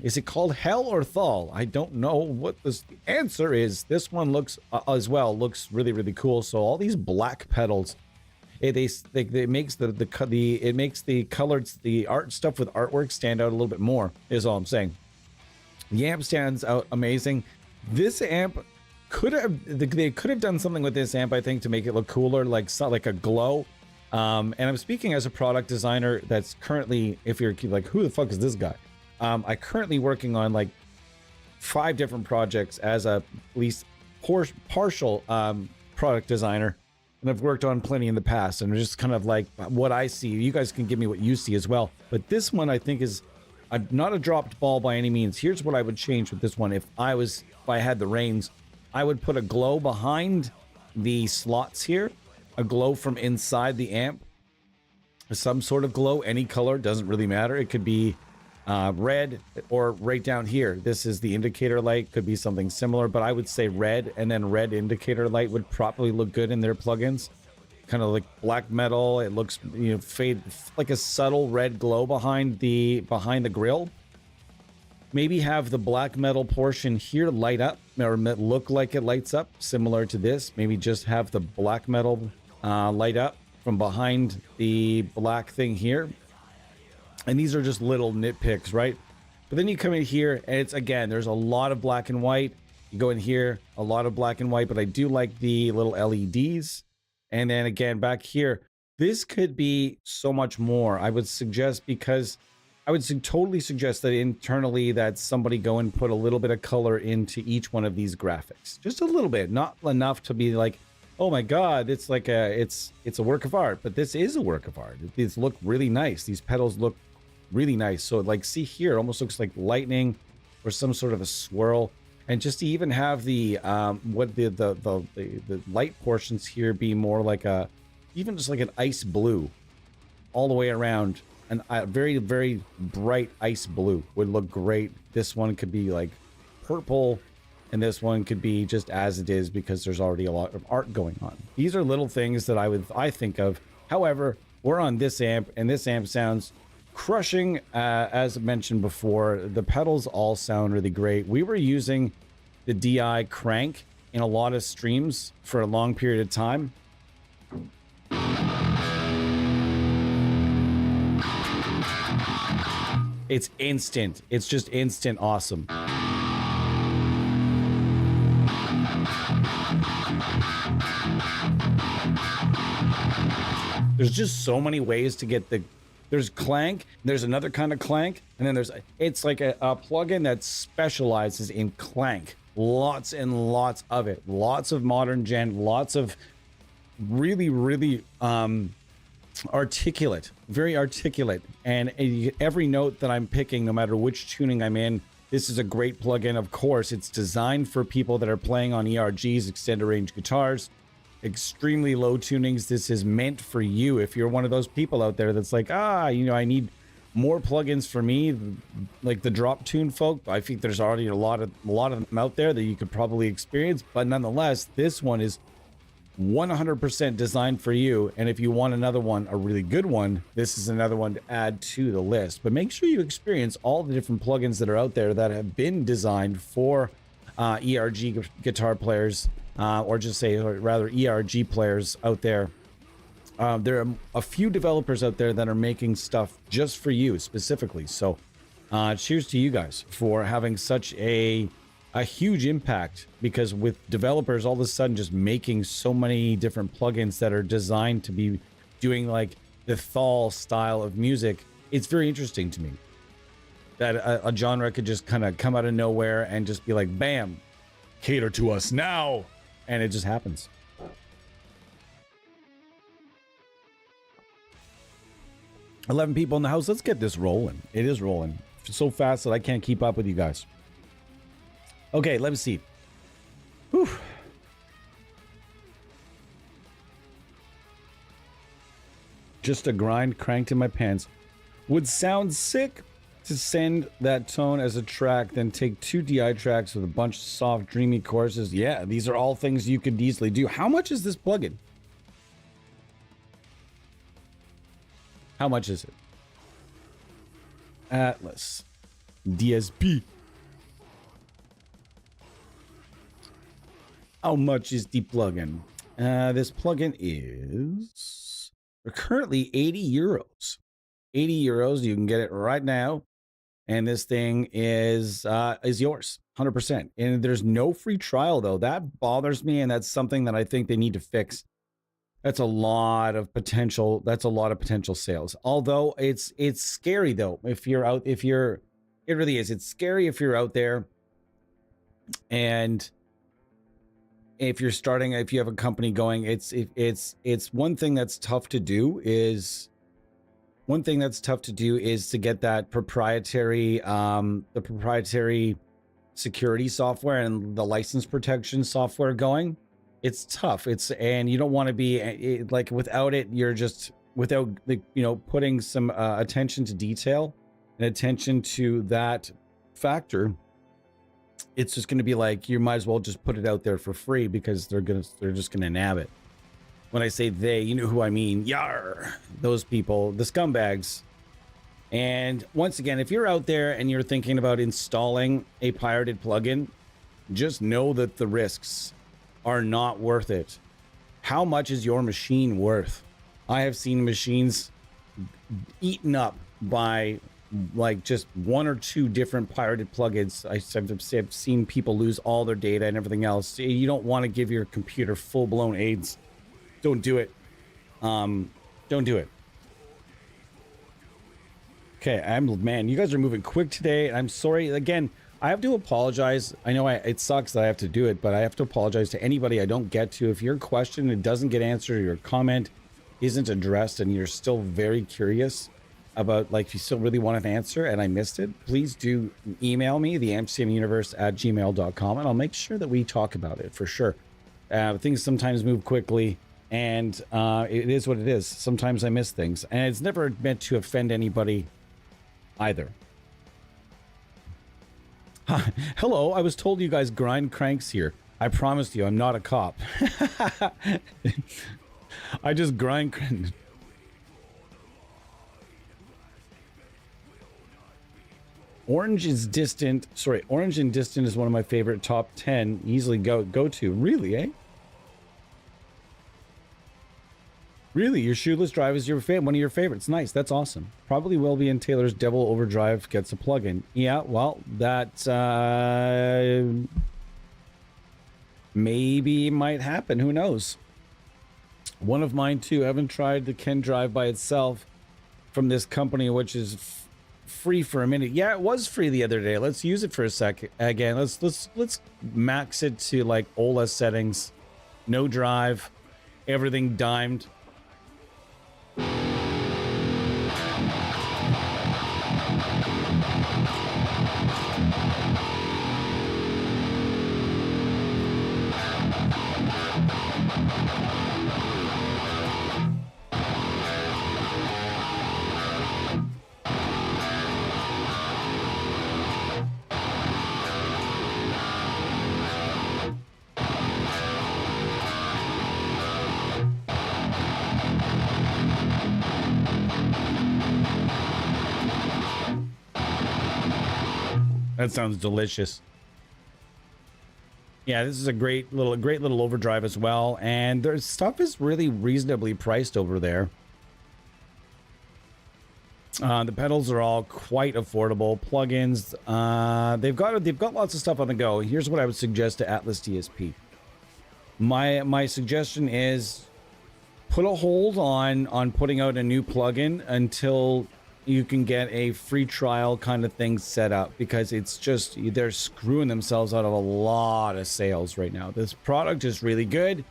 is it called Hell or Thal? I don't know what the answer is. This one looks as well, looks really, really cool. So all these black pedals, it makes it makes the colored, the art stuff with artwork stand out a little bit more, is all I'm saying. The amp stands out amazing. This amp they could have done something with this amp, I think, to make it look cooler, like a glow. And I'm speaking as a product designer that's currently, if you're like, who the fuck is this guy? I currently working on like 5 different projects as a at least partial product designer, and I've worked on plenty in the past, and just kind of like what I see. You guys can give me what you see as well, but this one I think is not a dropped ball by any means. Here's what I would change with this one. If I had the reins, I would put a glow behind the slots here, a glow from inside the amp, some sort of glow, any color, doesn't really matter. It could be red, or right down here, this is the indicator light, could be something similar, but I would say red, and then red indicator light would probably look good in their plugins. Kind of like black metal. It looks, you know, fade, like a subtle red glow behind the grill. Maybe have the black metal portion here light up, or look like it lights up, similar to this. Maybe just have the black metal light up from behind the black thing here. And these are just little nitpicks, right? But then you come in here and it's, again, there's a lot of black and white. You go in here, a lot of black and white, but I do like the little LEDs. And then again, back here, this could be so much more. I would suggest, because I would totally suggest that internally that somebody go and put a little bit of color into each one of these graphics. Just a little bit, not enough to be like, oh my God, it's like it's a work of art, but this is a work of art. These look really nice. These pedals look really nice. So like, see here, it almost looks like lightning or some sort of a swirl. And just to even have the what the light portions here be more like even just like an ice blue all the way around. And a very, very bright ice blue would look great. This one could be like purple, and this one could be just as it is because there's already a lot of art going on. These are little things that I think of. However, we're on this amp, and this amp sounds crushing. As mentioned before, the pedals all sound really great. We were using the DI crank in a lot of streams for a long period of time. It's instant. It's just instant awesome. There's just so many ways to get there's clank, there's another kind of clank, and then it's like a plugin that specializes in clank. Lots and lots of it. Lots of modern gen, lots of really, really articulate, very articulate. And every note that I'm picking, no matter which tuning I'm in, this is a great plugin. Of course, it's designed for people that are playing on ERGs, extended range guitars, extremely low tunings. This is meant for you. If you're one of those people out there that's like, I need more plugins for me, like the drop tune folk. I think there's already a lot of them out there that you could probably experience, but nonetheless, this one is 100% designed for you. And if you want another one, a really good one, this is another one to add to the list. But make sure you experience all the different plugins that are out there that have been designed for ERG guitar players, or just say, or rather ERG players out there. There are a few developers out there that are making stuff just for you specifically. So cheers to you guys for having such a huge impact, because with developers all of a sudden just making so many different plugins that are designed to be doing like the Thal style of music, it's very interesting to me that a genre could just kind of come out of nowhere and just be like, bam, cater to us now, and it just happens. $11 people in the house. Let's get this rolling. It is rolling so fast that I can't keep up with you guys. Okay, let me see. Whew. Just a grind cranked in my pants. Would sound sick to send that tone as a track, then take 2 DI tracks with a bunch of soft, dreamy choruses. Yeah, these are all things you could easily do. How much is this plugin? How much is it? Atlas. DSP. How much is the plugin? This plugin is currently 80 euros. 80 euros. You can get it right now. And this thing is yours, 100%. And there's no free trial, though. That bothers me, and that's something that I think they need to fix. That's a lot of potential. That's a lot of potential sales. Although it's scary, though. It really is. It's scary if you're out there, and if you're starting, if you have a company going, it's one thing that's tough to do is to get that proprietary security software and the license protection software going. It's tough. And you don't want to be like, without it, you're just without putting some attention to detail and attention to that factor. It's just going to be like, you might as well just put it out there for free, because they're just going to nab it. When I say they, you know who I mean. Yar, those people, the scumbags. And once again, if you're out there and you're thinking about installing a pirated plugin, just know that the risks are not worth it. How much is your machine worth? I have seen machines eaten up by like just one or two different pirated plugins. I've seen people lose all their data and everything else. You don't want to give your computer full-blown AIDS. Don't do it. Don't do it. Okay, man, you guys are moving quick today. I'm sorry. Again, I have to apologize. I know it sucks that I have to do it, but I have to apologize to anybody I don't get to. If your question it doesn't get answered, or your comment isn't addressed, and you're still very curious about, like, if you still really want an answer and I missed it, please do email me, themcmuniverse@gmail.com, and I'll make sure that we talk about it for sure. Things sometimes move quickly, and it is what it is. Sometimes I miss things, and it's never meant to offend anybody either. Hello, I was told you guys grind cranks here. I promised you I'm not a cop. I just grind cranks. Orange is Distant. Sorry, Orange and Distant is one of my favorite top 10. Easily go to. Really, eh? Really, your Shoeless Drive is one of your favorites. Nice, that's awesome. Probably will be in Taylor's Devil Overdrive gets a plugin. Yeah, well, that maybe might happen. Who knows? One of mine too. I haven't tried the Ken Drive by itself from this company, which is free for a minute. Yeah, it was free the other day. Let's use it for a second again. Let's max it to like OLA settings, no drive, everything dimed. That sounds delicious. Yeah, this is a great little overdrive as well, and their stuff is really reasonably priced over there. The pedals are all quite affordable. Plugins, they've got lots of stuff on the go. Here's what I would suggest to Atlas DSP. My suggestion is put a hold on putting out a new plugin until you can get a free trial kind of thing set up, because it's just, they're screwing themselves out of a lot of sales right now. This product is really good,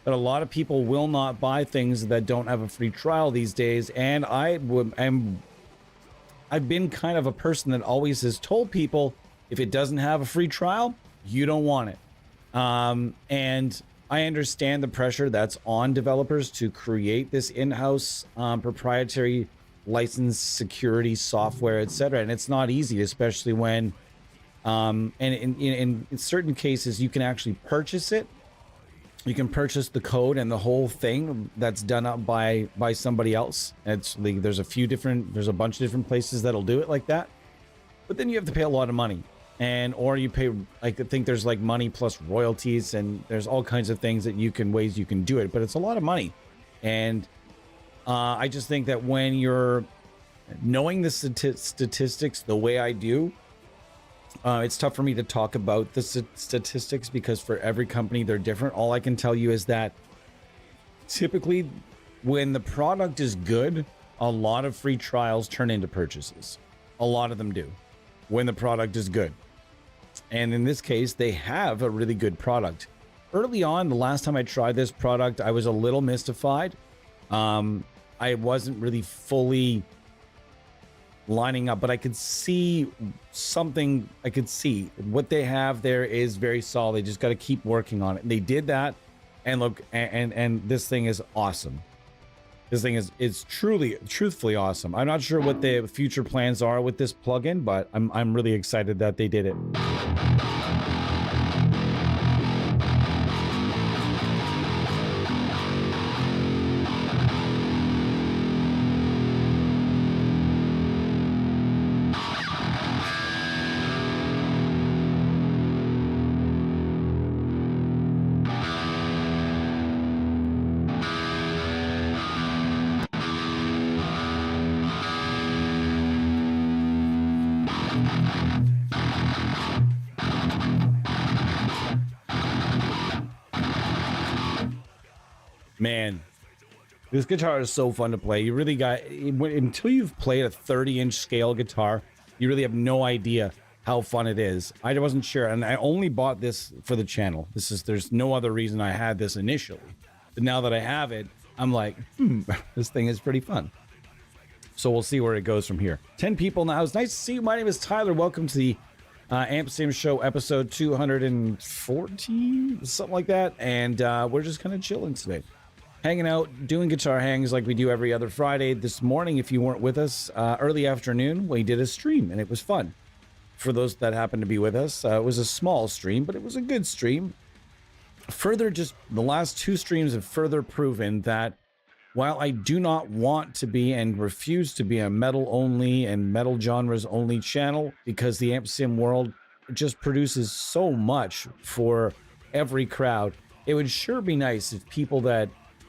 but a lot of people will not buy things that don't have a free trial these days. And I've been kind of a person that always has told people, if it doesn't have a free trial, you don't want it. And I understand the pressure that's on developers to create this in-house proprietary licensed security software, etc., and it's not easy, especially when and in certain cases you can actually purchase it. You can purchase the code and the whole thing that's done up by somebody else. It's like there's a bunch of different places that'll do it like that, but then you have to pay a lot of money, or you pay, I think there's like money plus royalties, and there's all kinds of things ways you can do it, but it's a lot of money. And I just think that when you're knowing the statistics the way I do, it's tough for me to talk about the statistics, because for every company they're different. All I can tell you is that typically when the product is good, a lot of free trials turn into purchases. A lot of them do when the product is good. And in this case, they have a really good product. Early on, the last time I tried this product, I was a little mystified. I wasn't really fully lining up, but I could see something. I could see what they have there is very solid. They just got to keep working on it. And they did that, and look, and this thing is awesome. This thing is truthfully awesome. I'm not sure what the future plans are with this plugin, but I'm really excited that they did it. Man, this guitar is so fun to play. You really got, until you've played a 30-inch scale guitar, you really have no idea how fun it is. I wasn't sure, and I only bought this for the channel. There's no other reason I had this initially. But now that I have it, I'm like, this thing is pretty fun. So we'll see where it goes from here. 10 people now. It's nice to see you. My name is Tyler. Welcome to the Amp Sim Show episode 214, something like that. And we're just kind of chilling today. Hanging out, doing guitar hangs like we do every other Friday. This morning, if you weren't with us, early afternoon, we did a stream, and it was fun. For those that happened to be with us, it was a small stream, but it was a good stream. Further, just the last two streams have further proven that while I do not want to be and refuse to be a metal only and metal genres only channel, because the Amp Sim world just produces so much for every crowd, it would sure be nice if people that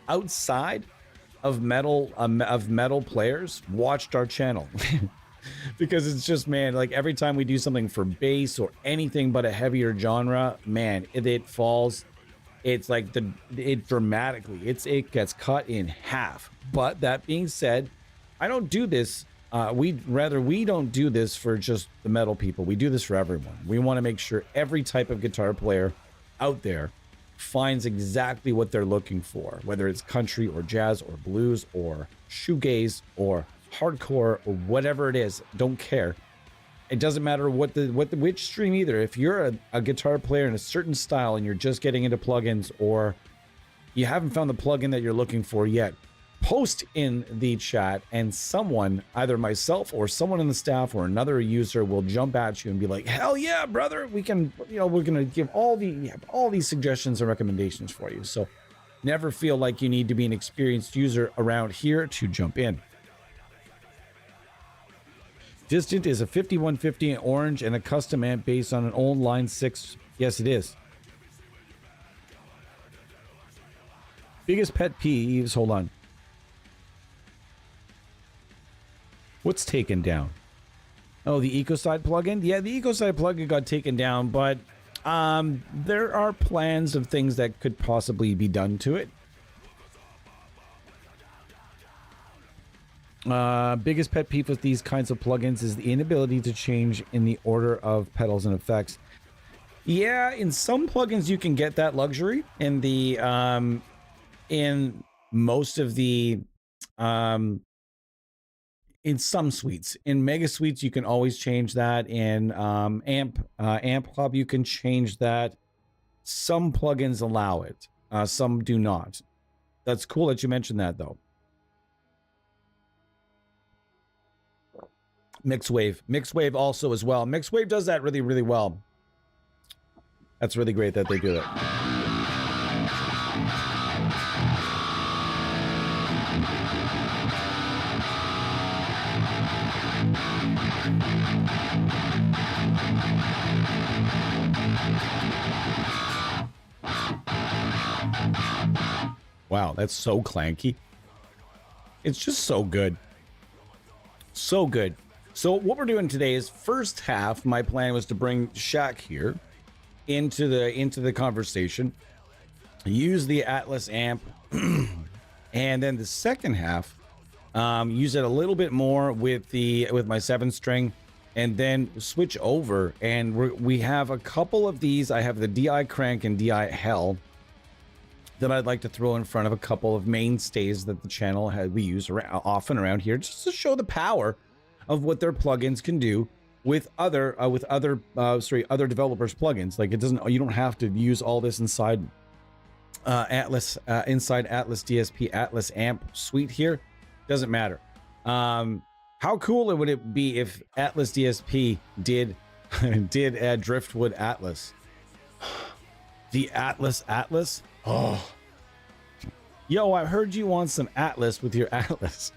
outside of metal players watched our channel. Because it's just, man, like every time we do something for bass or anything but a heavier genre, man, it falls. It's like it dramatically, it gets cut in half. But that being said, I don't do this. We don't do this for just the metal people. We do this for everyone. We want to make sure every type of guitar player out there finds exactly what they're looking for, whether it's country or jazz or blues or shoegaze or hardcore or whatever it is. Don't care. It doesn't matter which stream either. If you're a guitar player in a certain style and you're just getting into plugins, or you haven't found the plugin that you're looking for yet, post in the chat and someone, either myself or someone in the staff or another user, will jump at you and be like, hell yeah, brother, we're gonna give all these suggestions and recommendations for you. So never feel like you need to be an experienced user around here to jump in. Distant is a 5150 in orange and a custom amp based on an old Line 6. Yes, it is. Biggest pet peeves. Hold on. What's taken down? Oh, the EcoSide plugin? Yeah, the EcoSide plugin got taken down, but there are plans of things that could possibly be done to it. Biggest pet peeve with these kinds of plugins is the inability to change in the order of pedals and effects. Yeah, in some plugins you can get that luxury. In the in most of the in some suites, in mega suites you can always change that. In amp club you can change that. Some plugins allow it, some do not. That's cool that you mentioned that though. Mixwave also as well. Mixwave does that really, really well. That's really great that they do it. Wow, that's so clanky. It's just so good. So good. So what we're doing today is, first half, my plan was to bring Shaq here into the conversation, use the Atlas amp, and then the second half, use it a little bit more with my 7-string, and then switch over. And we have a couple of these. I have the DI Crank and DI Hell that I'd like to throw in front of a couple of mainstays that the channel we use often around here, just to show the power of what their plugins can do with other developers' plugins. Like, you don't have to use all this inside Atlas DSP Atlas amp suite here. Doesn't matter. How cool would it be if Atlas DSP did Driftwood Atlas? The Atlas. Oh, yo, I heard you want some Atlas with your Atlas.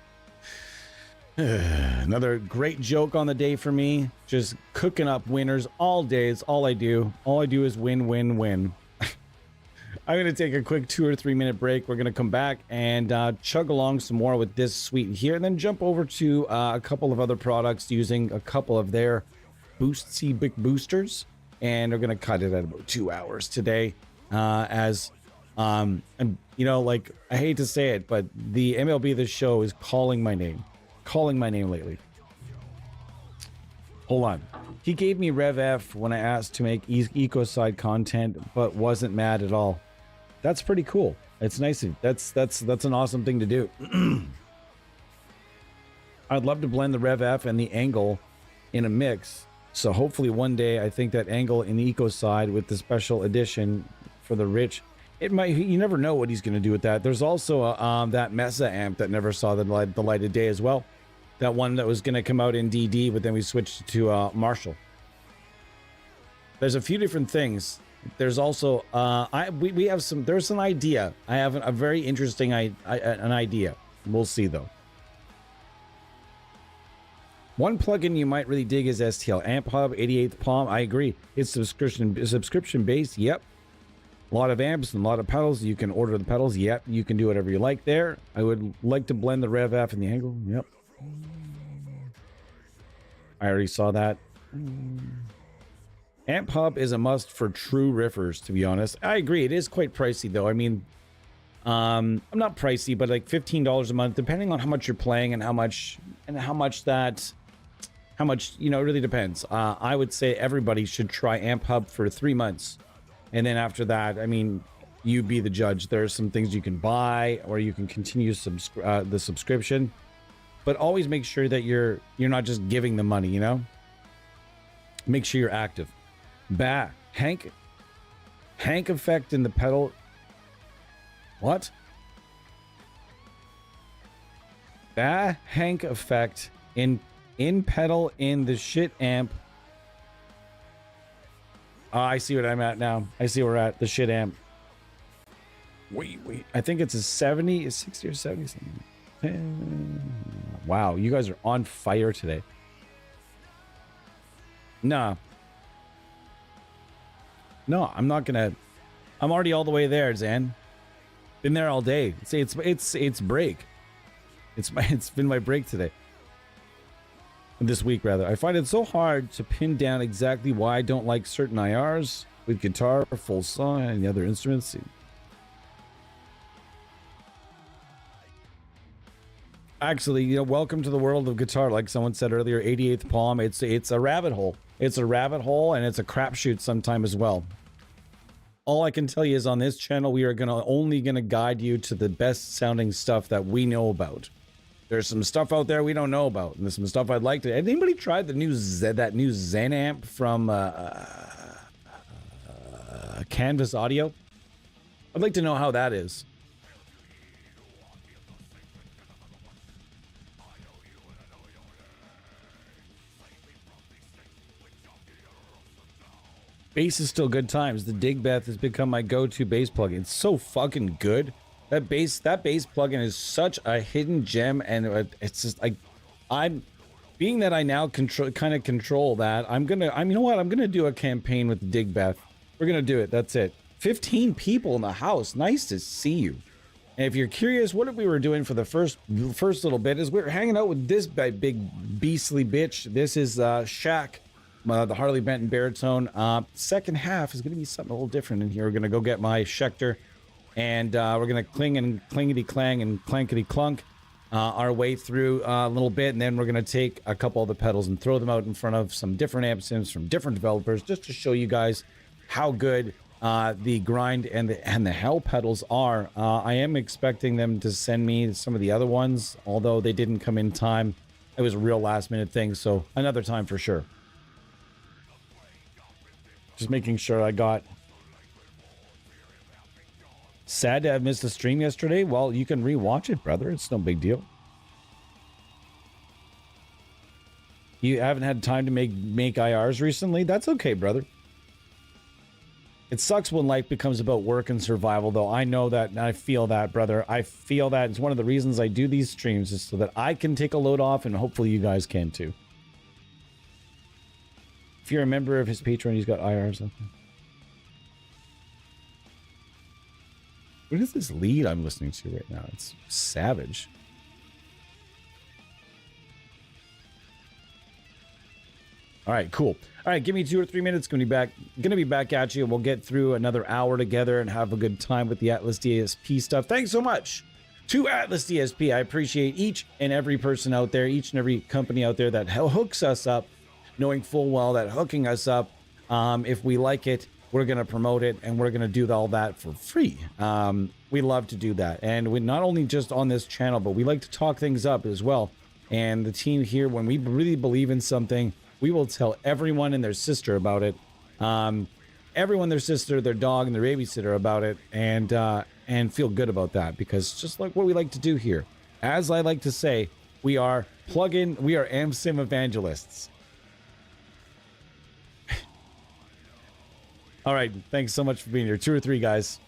Another great joke on the day for me. Just cooking up winners all day. It's all I do. All I do is win, win, win. I'm going to take a quick 2 or 3 minute break. We're going to come back and chug along some more with this suite here, and then jump over to a couple of other products using a couple of their big boosters. And we're going to cut it at about 2 hours today, as And you know, like, I hate to say it, but the MLB The Show is calling my name lately. Hold on. He gave me Rev F when I asked to make Ecoside content, but wasn't mad at all. That's pretty cool. It's nice. That's an awesome thing to do. I'd love to blend the Rev F and the angle in a mix. So hopefully one day, I think that angle in Ecoside with the special edition for the rich, it might, you never know what he's going to do with that. There's also that Mesa amp that never saw the light of day as well. That one that was going to come out in DD, but then we switched to Marshall. There's a few different things. There's also we have some. There's an idea. I have a very interesting an idea. We'll see though. One plugin you might really dig is STL Amp Hub 88th Palm. I agree. It's subscription based. Yep. A lot of amps and a lot of pedals. You can order the pedals. Yep. You can do whatever you like there. I would like to blend the Rev F and the angle. Yep. I already saw that. Amp Hub is a must for true riffers, to be honest. I agree. It is quite pricey, though. I mean, I'm not pricey, but like $15 a month, depending on how much you're playing and how much, you know, it really depends. I would say everybody should try Amp Hub for 3 months. And then after that, I mean, you be the judge. There are some things you can buy or you can continue the subscription. But always make sure that you're not just giving the money, you know? Make sure you're active. Hank effect in the pedal. What? Hank effect in pedal in the shit amp. I see what I'm at now. I see where we're at. The shit amp. Wait. I think it's a 60 or 70 something. Wow, you guys are on fire today. No, I'm not gonna. I'm already all the way there, Zan. Been there all day. See, it's break. It's been my break today. This week, rather. I find it so hard to pin down exactly why I don't like certain IRs with guitar, full song, and the other instruments. Actually, you know, welcome to the world of guitar. Like someone said earlier, 88th Palm. It's a rabbit hole. It's a rabbit hole, and it's a crapshoot sometime as well. All I can tell you is on this channel, we are only gonna guide you to the best sounding stuff that we know about. There's some stuff out there we don't know about, and there's some stuff I'd like to. Has anybody tried that new Zen amp from Canvas Audio? I'd like to know how that is. Bass is still good times. The Digbeth has become my go-to bass plugin. It's so fucking good. That bass plugin is such a hidden gem, and it's just like, being that I now control that. You know what? I'm gonna do a campaign with the Digbeth. We're gonna do it. That's it. 15 people in the house. Nice to see you. And if you're curious, what we were doing for the first little bit is we were hanging out with this big beastly bitch. This is Shaq. The Harley Benton baritone. Second half is going to be something a little different in here. We're going to go get my Schecter, and we're going to cling and clingety clang and clankety clunk our way through a little bit, and then we're going to take a couple of the pedals and throw them out in front of some different amp sims from different developers, just to show you guys how good the grind and the hell pedals are. I am expecting them to send me some of the other ones, although they didn't come in time. It was a real last minute thing, so another time for sure. Just making sure I got. Sad to have missed the stream yesterday. Well, you can rewatch it, brother. It's no big deal. You haven't had time to make IRs recently? That's okay, brother. It sucks when life becomes about work and survival, though. I know that, and I feel that, brother. I feel that. It's one of the reasons I do these streams, is so that I can take a load off, and hopefully you guys can too. If you're a member of his Patreon, he's got IRs. Okay. What is this lead I'm listening to right now? It's savage. All right, cool. All right, give me 2 or 3 minutes. Gonna be back at you. We'll get through another hour together and have a good time with the Atlas DSP stuff. Thanks so much to Atlas DSP. I appreciate each and every person out there, each and every company out there that hooks us up, knowing full well that hooking us up, if we like it, we're going to promote it, and we're going to do all that for free. We love to do that. And we not only just on this channel, but we like to talk things up as well. And the team here, when we really believe in something, we will tell everyone and their sister about it. Everyone, their sister, their dog, and their babysitter about it, and feel good about that, because it's just like what we like to do here. As I like to say, we are we are AmSim evangelists. All right, thanks so much for being here. 2 or 3 guys.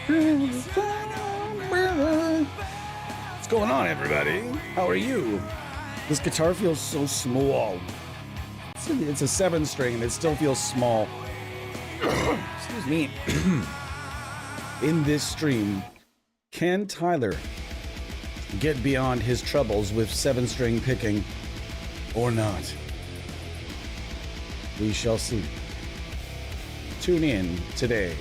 What's going on, everybody? How are you? This guitar feels so small. It's a 7-string and it still feels small. Excuse me. In this stream, can Tyler get beyond his troubles with 7-string picking or not? We shall see. Tune in today.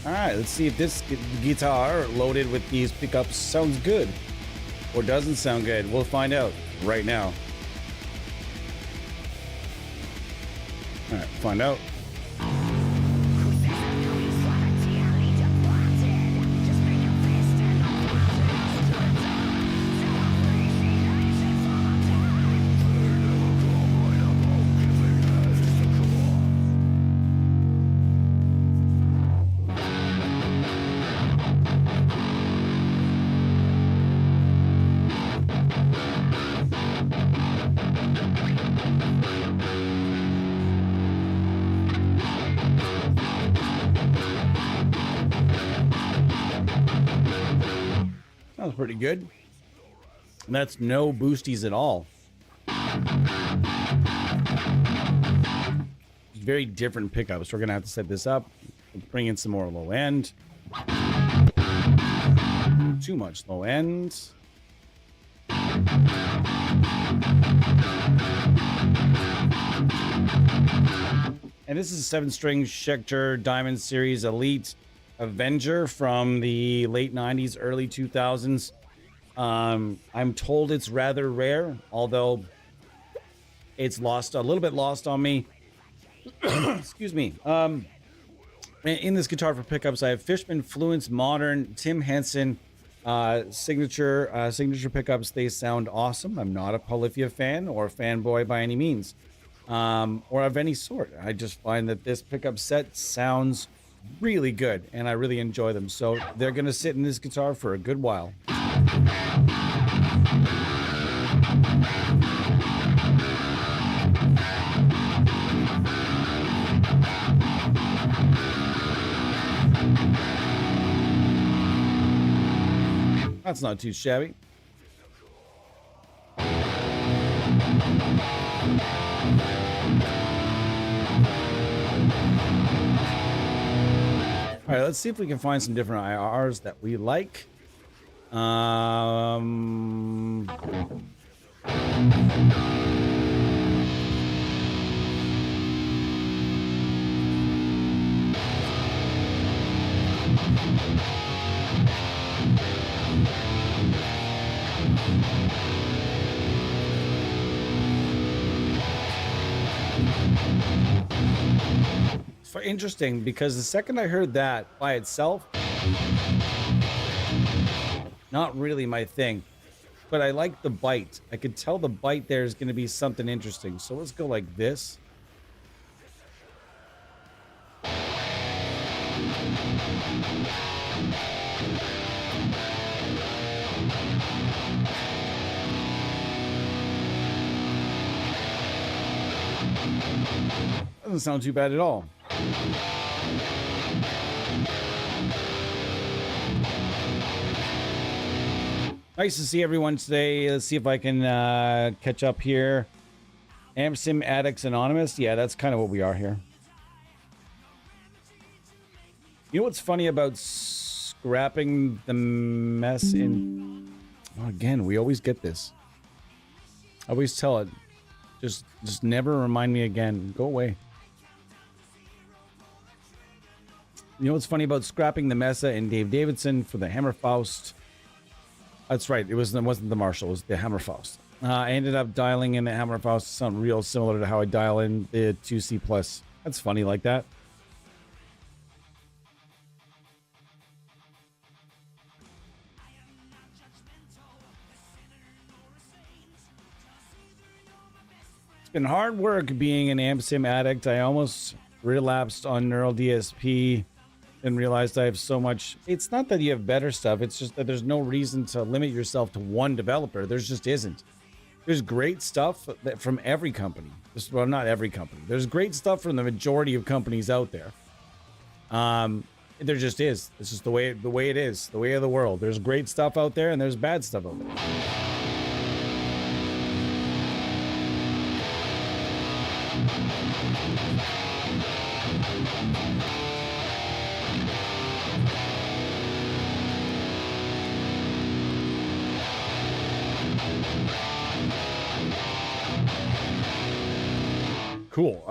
All right, let's see if this guitar loaded with these pickups sounds good or doesn't sound good. We'll find out right now. All right, find out. Sounds pretty good. And that's no boosties at all. Very different pickups. We're gonna have to set this up. Bring in some more low end. Too much low end. And this is a 7-string Schecter Diamond Series Elite Avenger from the late 90s, early 2000s. I'm told it's rather rare, although it's lost a little bit lost on me. Excuse me. In this guitar for pickups, I have Fishman, Fluence, Modern, Tim Henson, signature pickups. They sound awesome. I'm not a Polyphia fan or a fanboy by any means, or of any sort. I just find that this pickup set sounds really good and I really enjoy them, so they're gonna sit in this guitar for a good while. That's not too shabby. All right, let's see if we can find some different IRs that we like. Interesting, because the second I heard that by itself, not really my thing, but I like the bite. I could tell the bite there is going to be something interesting. So let's go like this. Doesn't sound too bad at all. Nice to see everyone today. Let's see if I can catch up here. AmpSim Addicts Anonymous. Yeah, that's kind of what we are here. You know what's funny about scrapping the mess in? Oh, again, we always get this. I always tell it. Just never remind me again. Go away. You know what's funny about scrapping the Mesa and Dave Davidson for the Hammerfaust? That's right. It wasn't the Marshall. It was the Hammerfaust. I ended up dialing in the Hammerfaust. Sound real similar to how I dial in the 2C Plus. That's funny like that. It's been hard work being an AmpSim addict. I almost relapsed on Neural DSP and realized I have so much. It's not that you have better stuff. It's just that there's no reason to limit yourself to one developer. There's just isn't. There's great stuff from every company. Well, not every company. There's great stuff from the majority of companies out there. There just is. This is the way it is, the way of the world. There's great stuff out there and there's bad stuff out there. Cool.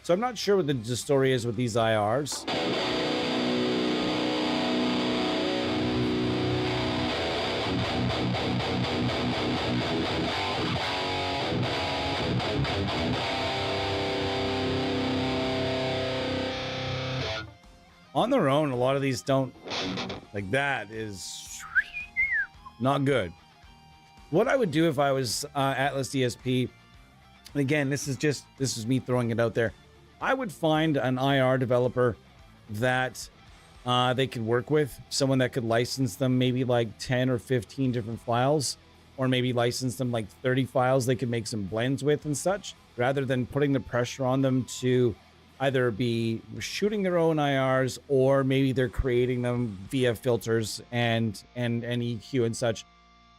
So I'm not sure what the story is with these IRs. On their own, a lot of these don't, like that is not good. What I would do if I was Atlas DSP, and again, this is me throwing it out there. I would find an IR developer that they could work with, someone that could license them maybe like 10 or 15 different files, or maybe license them like 30 files they could make some blends with and such, rather than putting the pressure on them to either be shooting their own IRs, or maybe they're creating them via filters and EQ and such.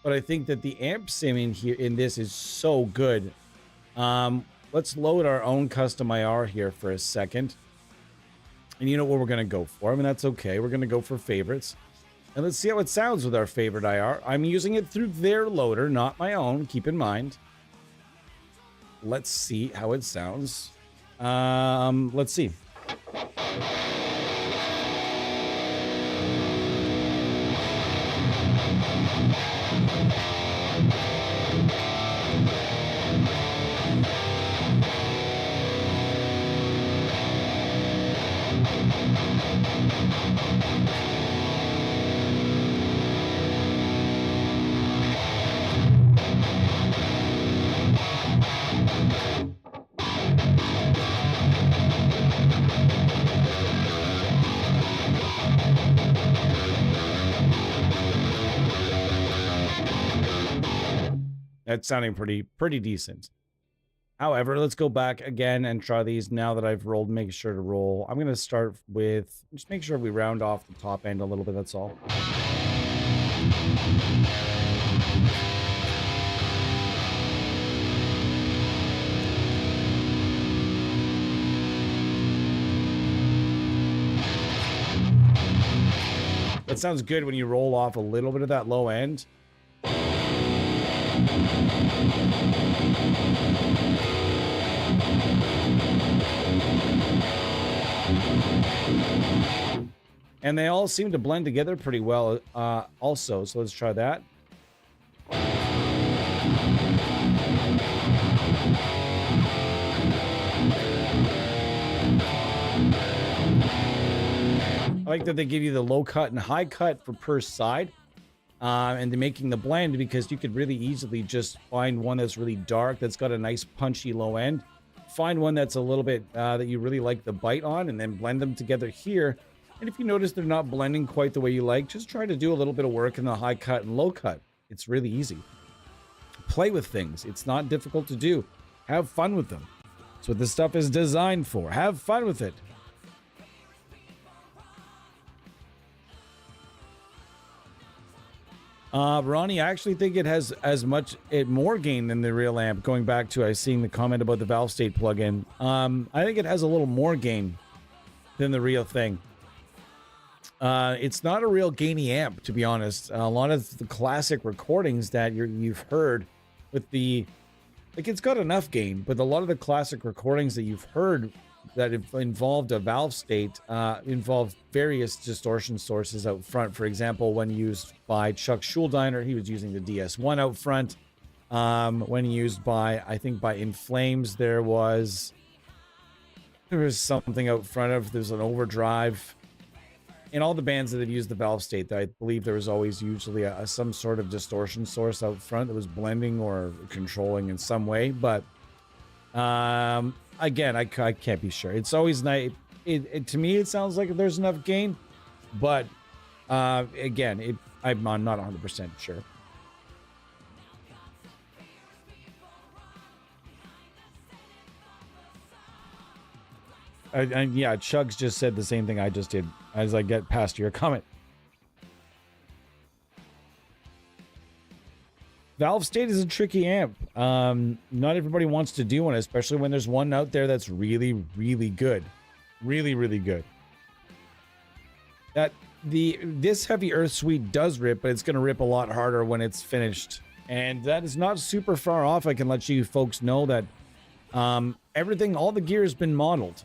But I think that the amp sim in this is so good. Let's load our own custom IR here for a second. And you know what we're going to go for? I mean, that's okay. We're going to go for favorites. And let's see how it sounds with our favorite IR. I'm using it through their loader, not my own, keep in mind. Let's see how it sounds. Let's see. That's sounding pretty decent. However, let's go back again and try these now that I've rolled. Make sure to roll. I'm going to start with, just make sure we round off the top end a little bit. That's all. That sounds good when you roll off a little bit of that low end. And they all seem to blend together pretty well also, so let's try that. I like that they give you the low cut and high cut for per side. And they're making the blend because you could really easily just find one that's really dark, that's got a nice punchy low end. Find one that's a little bit that you really like the bite on, and then blend them together here. And if you notice they're not blending quite the way you like, just try to do a little bit of work in the high cut and low cut. It's really easy. Play with things. It's not difficult to do. Have fun with them. That's what this stuff is designed for. Have fun with it. Ronnie, I actually think it has more gain than the real amp. Going back to seeing the comment about the valve state plugin, I think it has a little more gain than the real thing. It's not a real gainy amp, to be honest. A lot of the classic recordings that you've heard with the, like, it's got enough gain, but a lot of the classic recordings that you've heard that involved a valve state involved various distortion sources out front. For example, when used by Chuck Schuldiner, he was using the DS1 out front. When used by, I think by In Flames, there was something out front of, there's an overdrive. In all the bands that have used the valve state, I believe there was always usually some sort of distortion source out front that was blending or controlling in some way. But again, I can't be sure. It's always nice. To me, it sounds like there's enough gain, but again, I'm not 100% sure. Yeah, Chugs just said the same thing I just did as I get past your comment. Valve State is a tricky amp. Not everybody wants to do one, especially when there's one out there that's really, really good. Really, really good. This Heavy Earth Suite does rip, but it's going to rip a lot harder when it's finished. And that is not super far off. I can let you folks know that everything, all the gear has been modeled.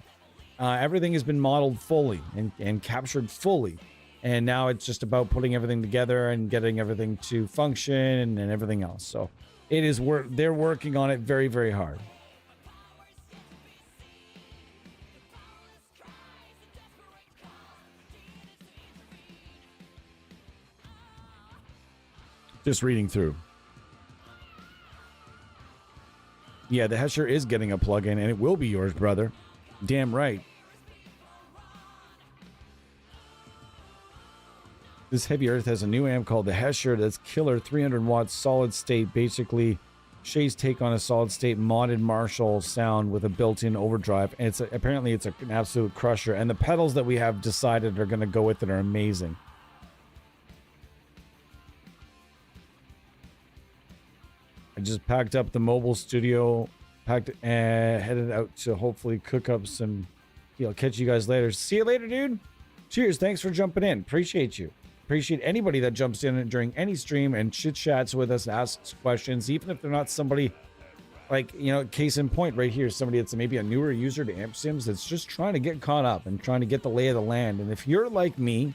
Everything has been modeled fully and captured fully. And now it's just about putting everything together and getting everything to function and everything else. So it is they're working on it very, very hard. Just reading through. Yeah, the Hesher is getting a plug-in, and it will be yours, brother. Damn right. This Heavy Earth has a new amp called the Hesher that's killer 300 watts solid state, basically Shay's take on a solid state modded Marshall sound with a built-in overdrive. And apparently it's an absolute crusher, and the pedals that we have decided are going to go with it are amazing. I just packed up the mobile studio, headed out to hopefully cook up some. I'll catch you guys later. See you later, dude. Cheers. Thanks for jumping in. Appreciate you. Appreciate anybody that jumps in during any stream and chit chats with us, asks questions, even if they're not somebody like, case in point right here, somebody that's maybe a newer user to Amp Sims that's just trying to get caught up and trying to get the lay of the land. And if you're like me,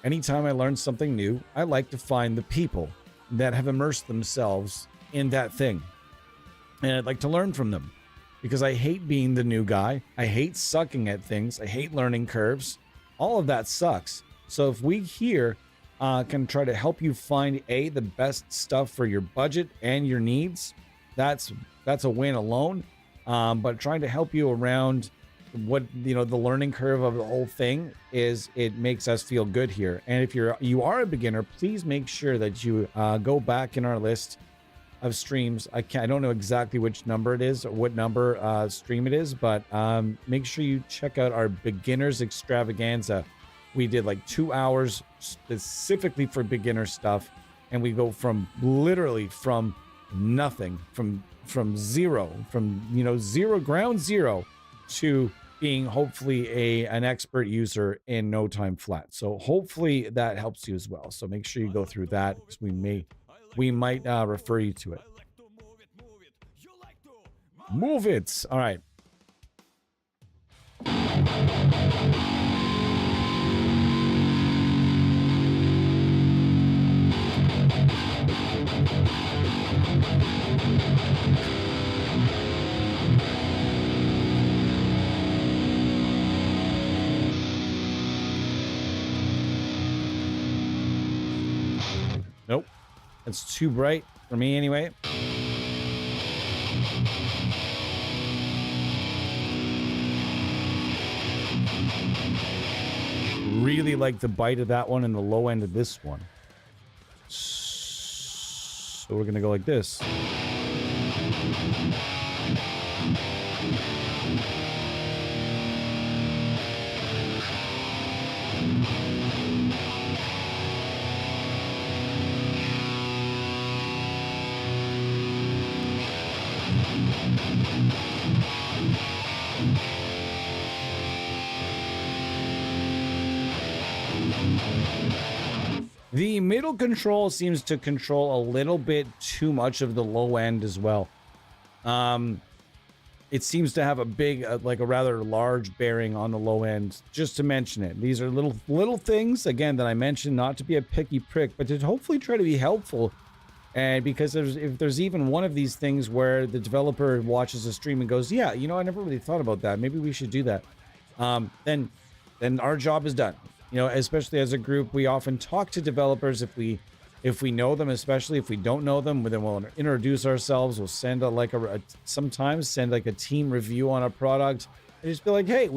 anytime I learn something new, I like to find the people that have immersed themselves in that thing. And I'd like to learn from them because I hate being the new guy. I hate sucking at things. I hate learning curves. All of that sucks. So if we here can try to help you find the best stuff for your budget and your needs, that's a win alone. But trying to help you around what the learning curve of the whole thing is, it makes us feel good here. And if you are a beginner, please make sure that you go back in our list of streams. I don't know exactly which number it is or what number stream it is, but make sure you check out our beginners extravaganza. We did like 2 hours specifically for beginner stuff, and we go from literally from nothing, from zero, ground zero to being hopefully an expert user in no time flat. So hopefully that helps you as well. So make sure you go through that, because we might refer you to it. Move it. All right. Nope. It's too bright for me anyway. Really like the bite of that one and the low end of this one. So we're going to go like this. The middle control seems to control a little bit too much of the low end as well. It seems to have a big, like a rather large bearing on the low end, just to mention it. These are little things, again, that I mentioned, not to be a picky prick, but to hopefully try to be helpful. And because if there's even one of these things where the developer watches a stream and goes, yeah, I never really thought about that. Maybe we should do that. Then our job is done. Especially as a group, we often talk to developers if we know them, especially if we don't know them, then we'll introduce ourselves. We'll send sometimes send like a team review on a product and just be like, hey,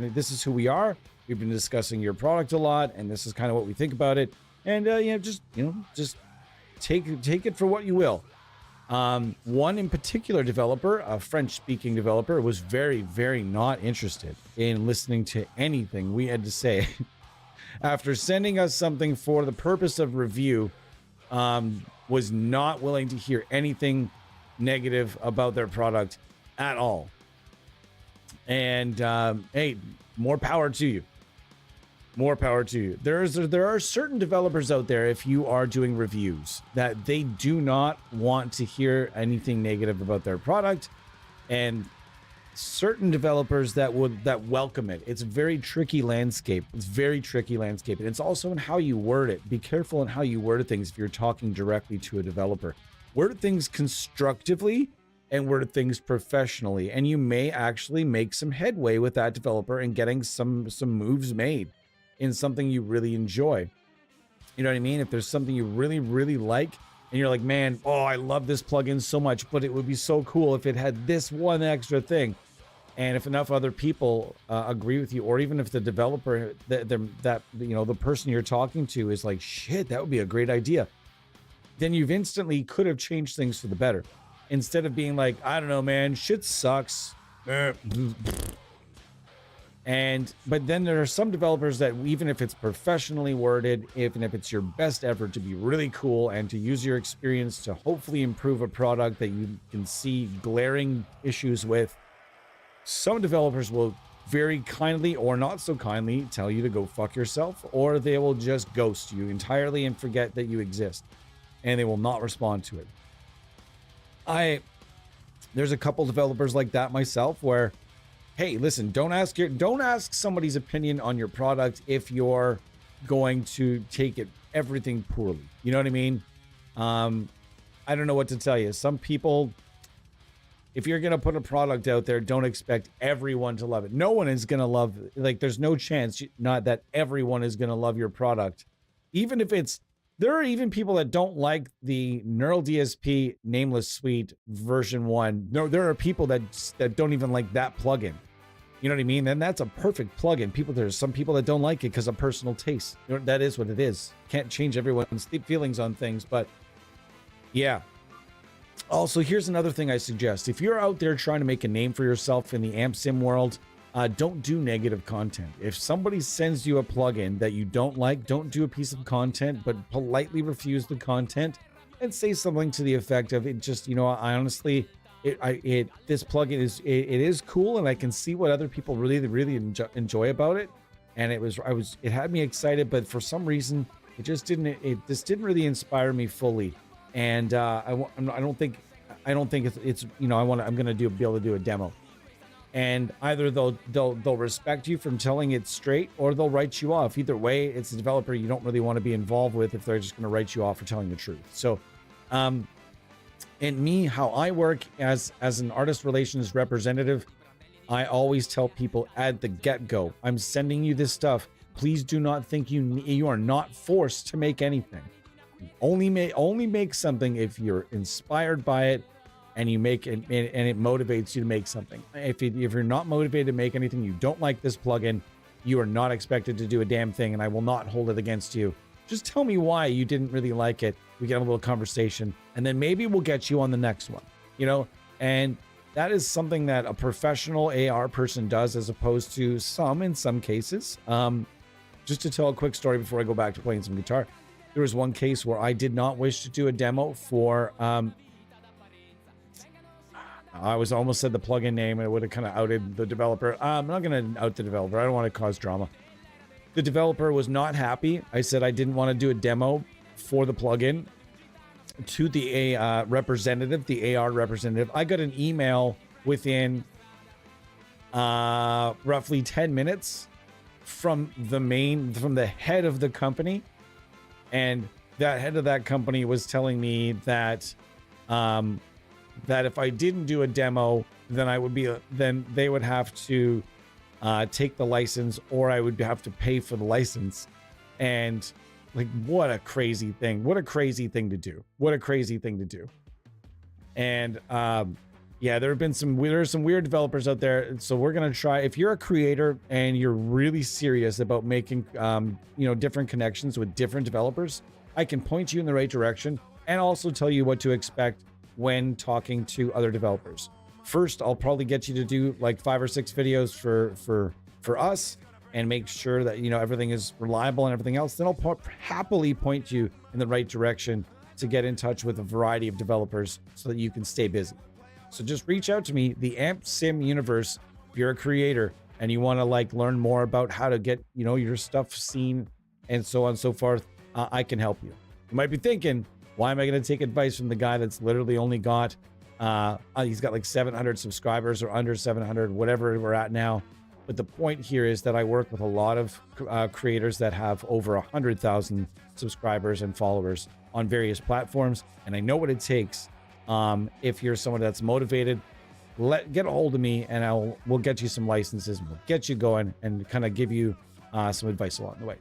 this is who we are. We've been discussing your product a lot, and this is kind of what we think about it. And just take it for what you will. One in particular developer, a French-speaking developer, was very, very not interested in listening to anything we had to say. After sending us something for the purpose of review, was not willing to hear anything negative about their product at all. And hey, more power to you. More power to you. There are certain developers out there, if you are doing reviews, that they do not want to hear anything negative about their product, and certain developers that welcome it. It's a very tricky landscape. It's very tricky landscape, and it's also in how you word it. Be careful in how you word things if you're talking directly to a developer. Word things constructively and word things professionally, and you may actually make some headway with that developer and getting some moves made in something you really enjoy. You know what I mean? If there's something you really, really like, and you're like, man, oh, I love this plugin so much, but it would be so cool if it had this one extra thing. And if enough other people agree with you, or even if the developer, the person you're talking to is like, shit, that would be a great idea, then you've instantly could have changed things for the better. Instead of being like, I don't know, man, shit sucks. But then there are some developers that, even if it's professionally worded, even if it's your best effort to be really cool and to use your experience to hopefully improve a product that you can see glaring issues with, some developers will very kindly or not so kindly tell you to go fuck yourself, or they will just ghost you entirely and forget that you exist, and they will not respond to it. There's a couple developers like that myself, where, hey, listen, don't ask somebody's opinion on your product if you're going to take everything poorly. You know what I mean? I don't know what to tell you. Some people, if you're going to put a product out there, don't expect everyone to love it. No one is going to love, like, there's no chance not that everyone is going to love your product. Even if there are even people that don't like the Neural DSP Nameless Suite version 1. No, there are people that don't even like that plugin. You know what I mean? And that's a perfect plugin. There's some people that don't like it because of personal taste. You know, that is what it is. Can't change everyone's feelings on things, but yeah. Also, here's another thing I suggest. If you're out there trying to make a name for yourself in the amp sim world, don't do negative content. If somebody sends you a plugin that you don't like, don't do a piece of content, but politely refuse the content and say something to the effect of, it just, you know, I honestly, this plugin is cool, and I can see what other people really, really enjoy about it. And it had me excited, but for some reason, it didn't really inspire me fully. And I don't think it's you know, I'm gonna be able to do a demo. And either they'll respect you from telling it straight, or they'll write you off. Either way, it's a developer you don't really want to be involved with if they're just going to write you off for telling the truth. So, and me, how I work as an artist relations representative, I always tell people at the get-go, I'm sending you this stuff. Please do not think you are not forced to make anything. Only make something if you're inspired by it, and you make it, and it motivates you to make something. If you're not motivated to make anything, you don't like this plugin, you are not expected to do a damn thing, and I will not hold it against you. Just tell me why you didn't really like it. We get a little conversation, and then maybe we'll get you on the next one, you know? And that is something that a professional AR person does, as opposed to in some cases. Just to tell a quick story before I go back to playing some guitar. There was one case where I did not wish to do a demo for, I was almost said the plugin name, and it would have kind of outed the developer. I'm not going to out the developer. I don't want to cause drama. The developer was not happy. I said I didn't want to do a demo for the plugin to the representative, the AR representative. I got an email within roughly 10 minutes from the head of the company, and that head of that company was telling me that that if I didn't do a demo, then they would have to take the license, or I would have to pay for the license. And like, what a crazy thing. What a crazy thing to do. What a crazy thing to do. And yeah, there are some weird developers out there. So we're going to try, if you're a creator and you're really serious about making, different connections with different developers, I can point you in the right direction and also tell you what to expect when talking to other developers. First, I'll probably get you to do like 5 or 6 videos for us and make sure that, you know, everything is reliable and everything else. Then I'll happily point you in the right direction to get in touch with a variety of developers so that you can stay busy. So just reach out to me, the Amp Sim universe. If you're a creator and you want to like learn more about how to get, you know, your stuff seen and so on and so forth, I can help you. You might be thinking, why am I going to take advice from the guy that's literally only got, he's got like 700 subscribers or under 700, whatever we're at now. But the point here is that I work with a lot of creators that have over 100,000 subscribers and followers on various platforms. And I know what it takes. If you're someone that's motivated, get a hold of me and we'll get you some licenses and we'll get you going and kind of give you some advice along the way.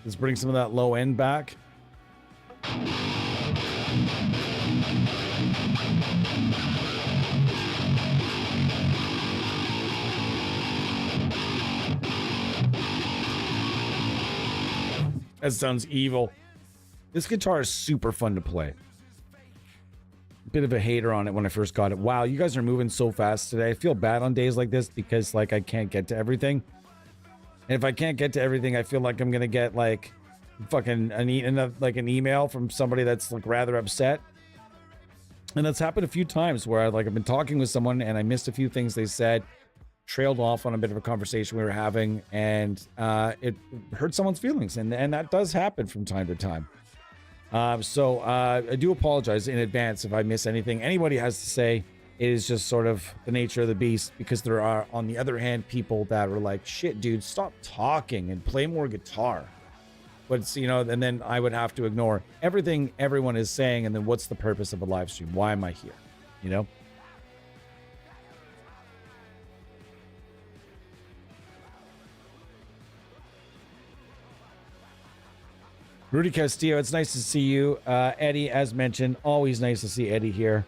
Let's bring some of that low end back. That sounds evil. This guitar is super fun to play. Bit of a hater on it when I first got it. Wow, you guys are moving so fast today. I feel bad on days like this because like I can't get to everything. And if I can't get to everything, I feel like I'm gonna get like fucking an email from somebody that's like rather upset. And that's happened a few times where I've been talking with someone and I missed a few things they said, trailed off on a bit of a conversation we were having, and it hurt someone's feelings, and that does happen from time to time. So I do apologize in advance if I miss anything anybody has to say. It is just sort of the nature of the beast, because there are, on the other hand, people that are like, shit, dude, stop talking and play more guitar. But it's, you know, and then I would have to ignore everything everyone is saying, and then what's the purpose of a live stream? Why am I here? You know? Rudy Castillo, it's nice to see you. Eddie, as mentioned, always nice to see Eddie here.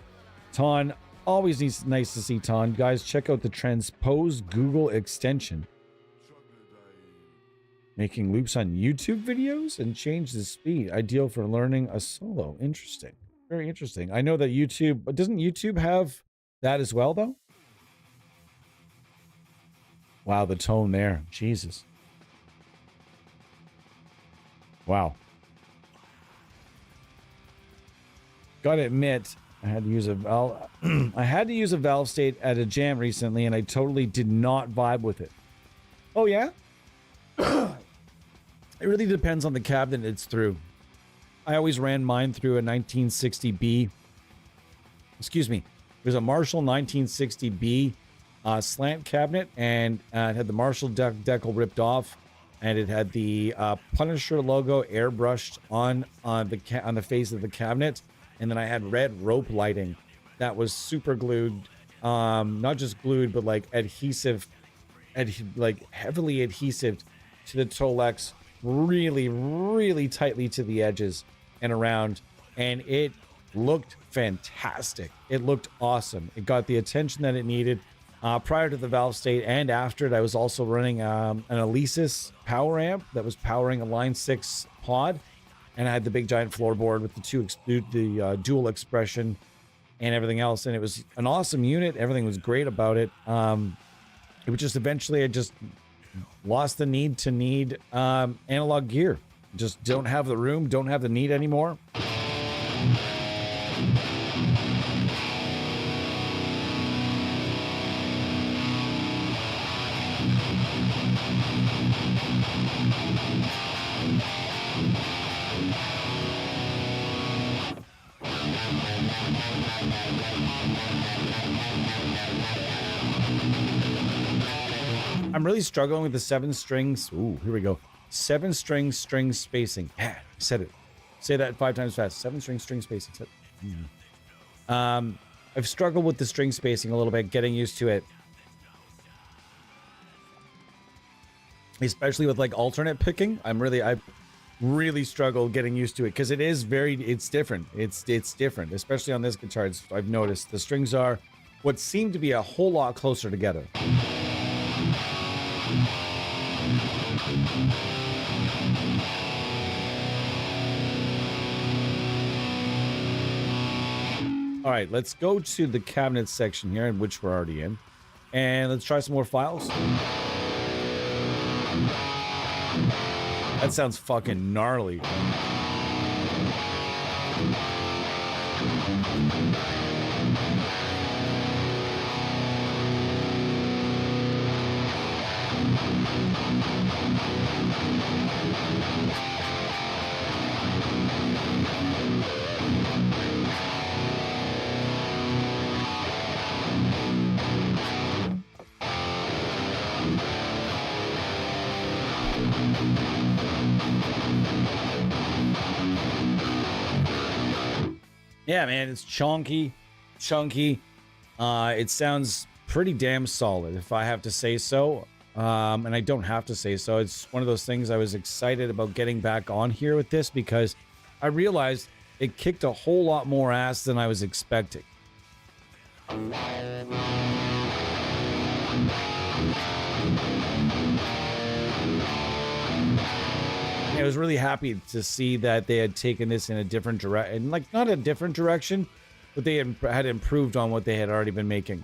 Ton, always nice to see Ton. Guys, check out the Transpose Google extension. Making loops on YouTube videos and change the speed. Ideal for learning a solo. Interesting. Very interesting. I know that YouTube, but doesn't YouTube have that as well, though? Wow, the tone there. Jesus. Wow. Gotta admit, I had to use a valve. I had to use a valve state at a jam recently, and I totally did not vibe with it. Oh yeah. It really depends on the cabinet it's through. I always ran mine through a 1960B. Excuse me. It was a Marshall 1960B slant cabinet, and it had the Marshall decal ripped off, and it had the Punisher logo airbrushed on the face of the cabinet, and then I had red rope lighting that was super glued, not just glued, but like adhesive, like heavily adhesive to the Tolex, really, really tightly to the edges and around, and it looked fantastic. It looked awesome. It got the attention that it needed. Prior to the valve state and after it, I was also running an Alesis power amp that was powering a Line 6 pod, and I had the big giant floorboard with the dual expression and everything else, and it was an awesome unit. Everything was great about it. It was just eventually I just lost the need to need analog gear. Just don't have the room, don't have the need anymore. I'm really struggling with the 7 strings. Ooh, here we go. 7 string spacing. Yeah, I said it. Say that 5 times fast. 7-string string spacing. I've struggled with the string spacing a little bit, getting used to it. Especially with like alternate picking. I really struggle getting used to it because it's different. It's different, especially on this guitar. I've noticed the strings are what seem to be a whole lot closer together. All right, let's go to the cabinet section here, in which we're already in, and let's try some more files. That sounds fucking gnarly. Yeah, man, it's chunky. It sounds pretty damn solid, if I have to say so. And I don't have to say so. It's one of those things I was excited about getting back on here with this because I realized it kicked a whole lot more ass than I was expecting. I was really happy to see that they had taken this in a different direction, like not a different direction, but they had improved on what they had already been making.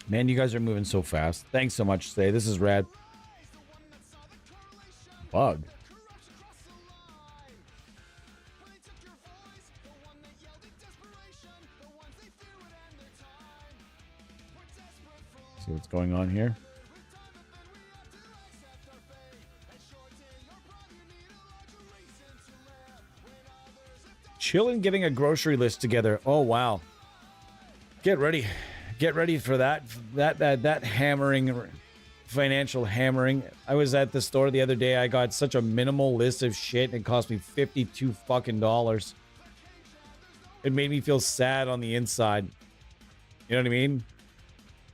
Man, you guys are moving so fast. Thanks so much, Say. This is rad. Bug. See what's going on here. Chillin' getting a grocery list together. Oh, wow. Get ready. Get ready for that hammering, financial hammering. I was at the store the other day. I got such a minimal list of shit and it cost me $52 fucking dollars. It made me feel sad on the inside. You know what I mean?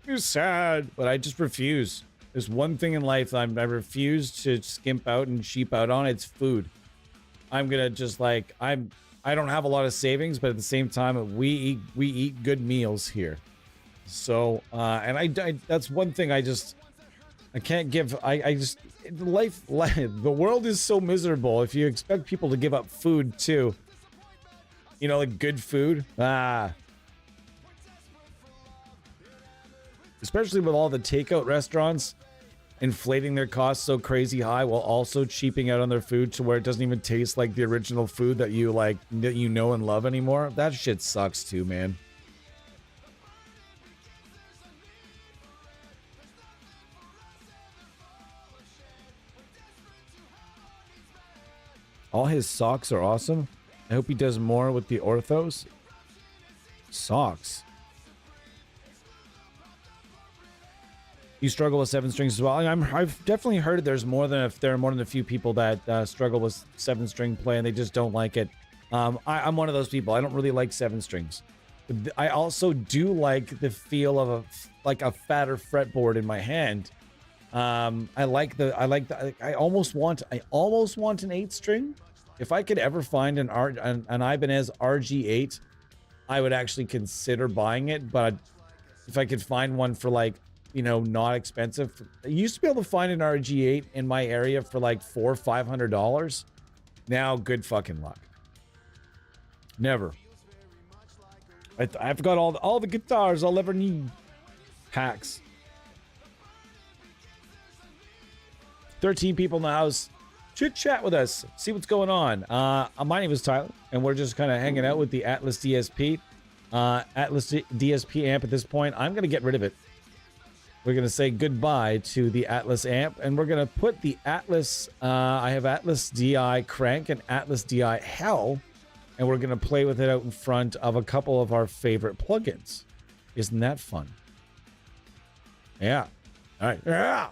It's sad, but I just refuse. There's one thing in life I refuse to skimp out and cheap out on. It's food. I'm gonna just like I don't have a lot of savings, but at the same time, we eat good meals here. So, and I that's one thing I can't give. I just, the world is so miserable. If you expect people to give up food too, you know, like good food, especially with all the takeout restaurants inflating their costs so crazy high while also cheaping out on their food to where it doesn't even taste like the original food that you like, that you know and love anymore. That shit sucks too, man. All his socks are awesome. I hope he does more with the orthos. Socks. You struggle with 7 strings as well. I've definitely heard there are more than a few people that struggle with 7-string play and they just don't like it. I'm one of those people. I don't really like 7 strings. I also do like the feel of a fatter fretboard in my hand. I almost want an 8-string. If I could ever find an Ibanez RG8, I would actually consider buying it. But if I could find one for like, you know, not expensive, I used to be able to find an RG8 in my area for like $400 or $500. Now, good fucking luck. Never. I've got all the guitars I'll ever need. Hacks. 13 people in the house. chit chat with us, see what's going on. My name is Tyler, and we're just kind of hanging out with the Atlas DSP. Atlas DSP amp at this point. I'm going to get rid of it. We're going to say goodbye to the Atlas amp, and we're going to put the Atlas, I have Atlas DI Crank and Atlas DI Hell, and we're going to play with it out in front of a couple of our favorite plugins. Isn't that fun? Yeah. All right. Yeah.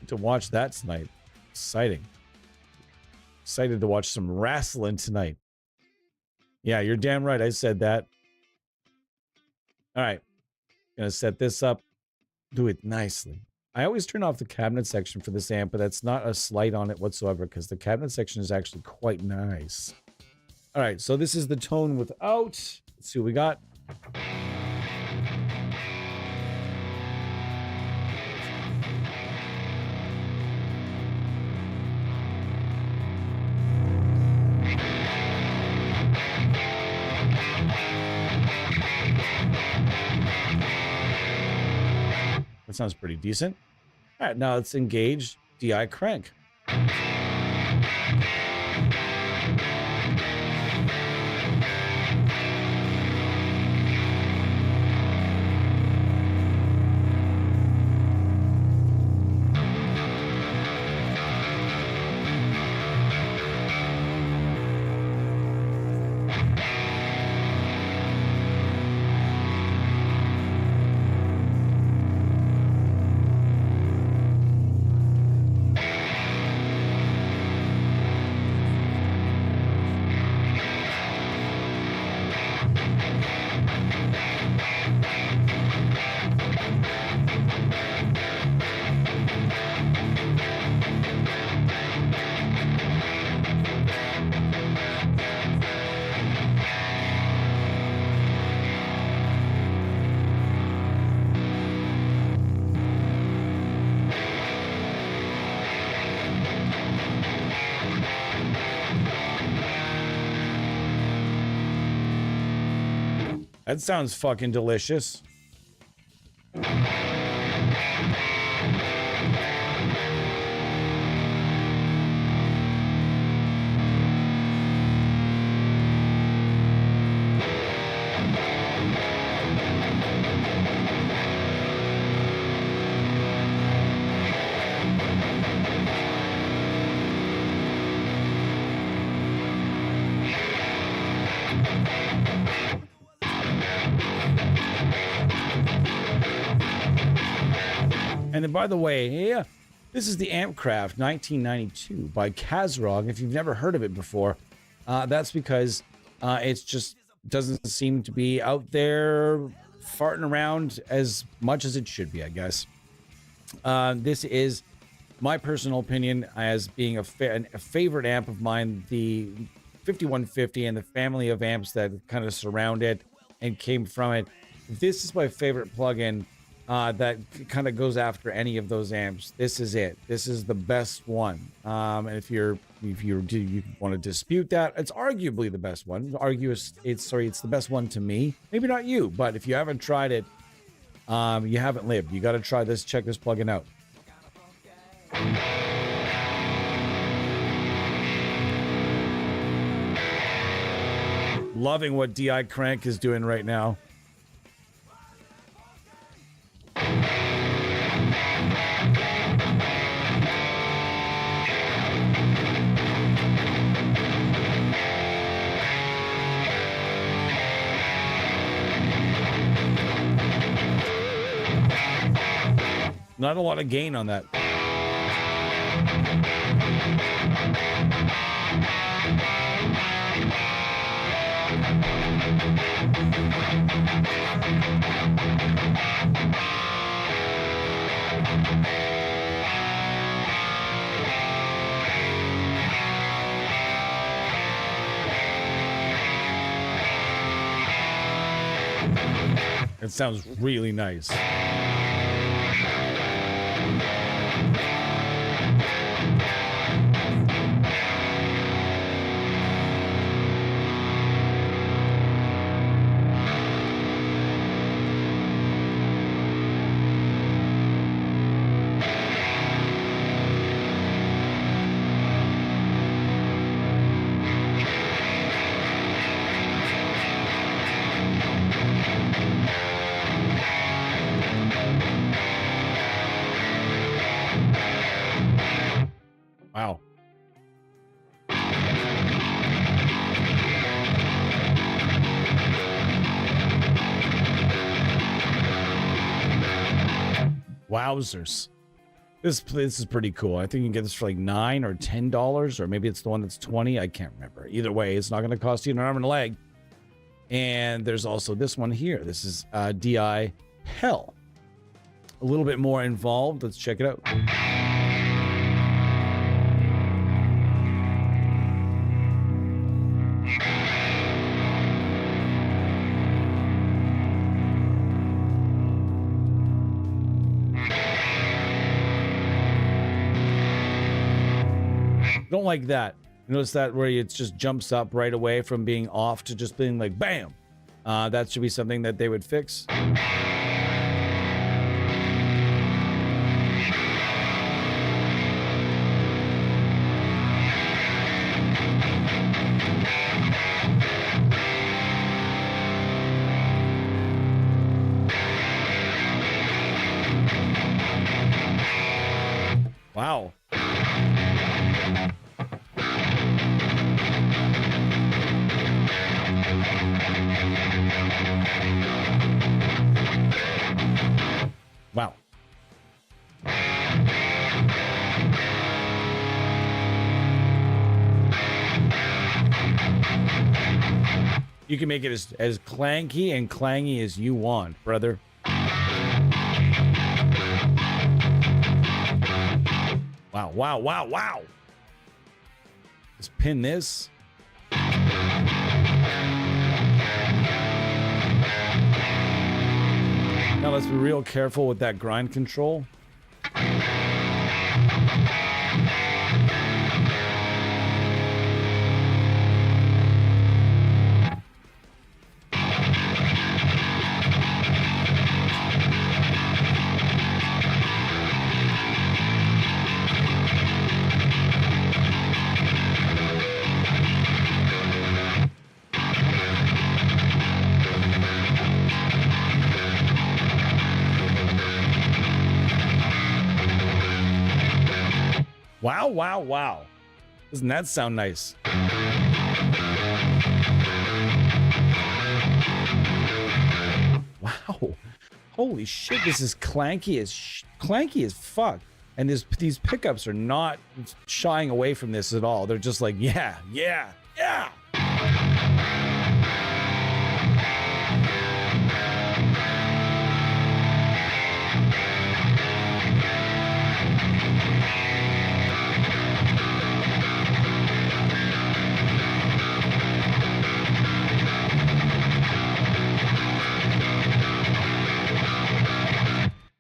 To watch that tonight. Exciting. Excited to watch some wrestling tonight. Yeah, you're damn right. I said that. All right. Gonna set this up. Do it nicely. I always turn off the cabinet section for this amp, but that's not a slight on it whatsoever because the cabinet section is actually quite nice. All right, so this is the tone without. Let's see what we got. That sounds pretty decent. All right, now let's engage DI Crank. That sounds fucking delicious. And then, by the way, yeah, this is the Ampcraft 1992 by Kazrog. If you've never heard of it before, that's because it's just doesn't seem to be out there farting around as much as it should be, I guess. This is my personal opinion as being a favorite amp of mine, the 5150 and the family of amps that kind of surround it and came from it. This is my favorite plugin. That kind of goes after any of those amps. This is it. This is the best one. And if you want to dispute that, it's arguably the best one. It's the best one to me. Maybe not you, but if you haven't tried it, you haven't lived. You got to try this. Check this plugin out. Loving what DI Crank is doing right now. Not a lot of gain on that. It sounds really nice. Wowzers. This is pretty cool. I think you can get this for like $9 or $10, or maybe it's the one that's 20. I can't remember. Either way, it's not going to cost you an arm and a leg. And there's also this one here. This is DI Hell. A little bit more involved. Let's check it out. Don't like that. Notice that where it just jumps up right away from being off to just being like bam. That should be something that they would fix. Wow. Wow. You can make it as clanky and clangy as you want, brother. Wow, wow, wow, wow. Let's pin this. Now let's be real careful with that grind control. Wow, wow, wow. Doesn't that sound nice? Wow. Holy shit, this is clanky as fuck. And these pickups are not shying away from this at all. They're just like, yeah, yeah, yeah.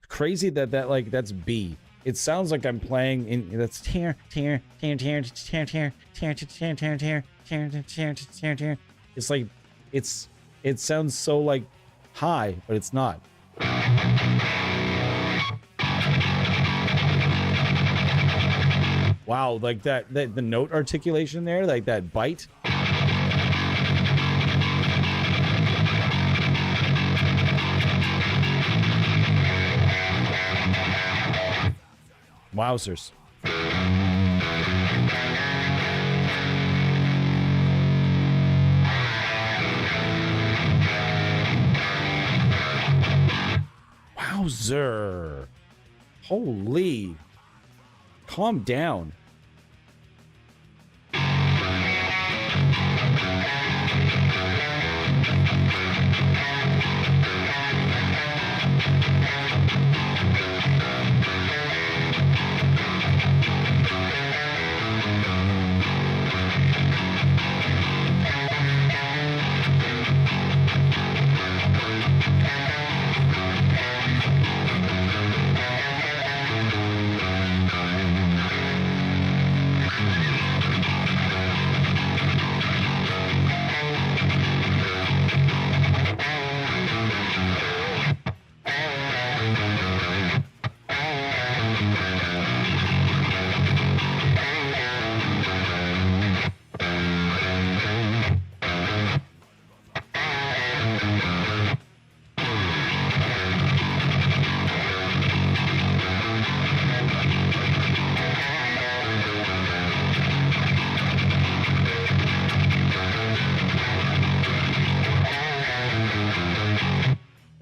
Crazy that's B. It sounds like I'm playing in that's tear. It's like it sounds so like high, but it's not. Wow, like that the note articulation there, like that bite. Wowzers. Wowzer. Holy. Calm down.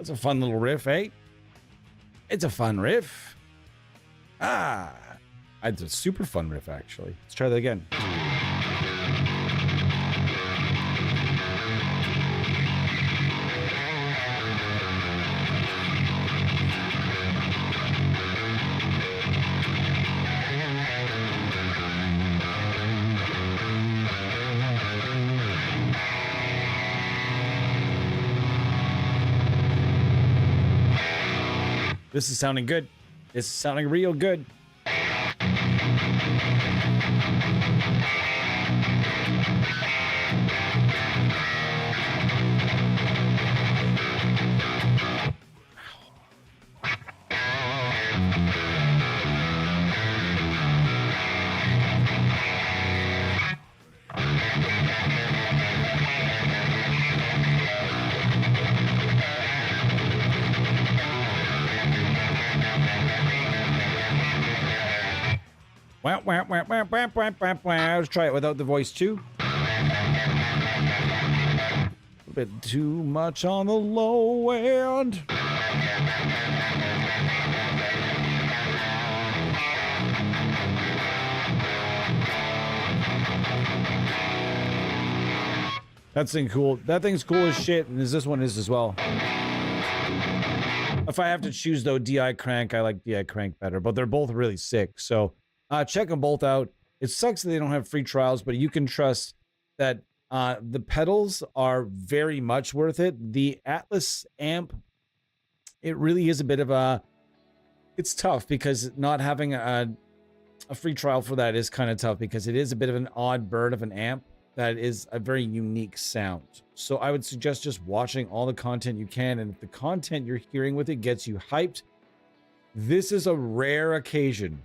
That's a fun little riff, eh? It's a fun riff. It's a super fun riff, actually. Let's try that again. This is sounding good. This is sounding real good. Let's try it without the voice too. A bit too much on the low end. That thing cool. That thing's cool as shit, and this one is as well. If I have to choose though, DI Crank, I like DI Crank better, but they're both really sick. So check them both out. It sucks that they don't have free trials, but you can trust that the pedals are very much worth it. The Atlas amp, it really is a bit of a... It's tough because not having a free trial for that is kind of tough because it is a bit of an odd bird of an amp that is a very unique sound. So I would suggest just watching all the content you can, and if the content you're hearing with it gets you hyped, this is a rare occasion.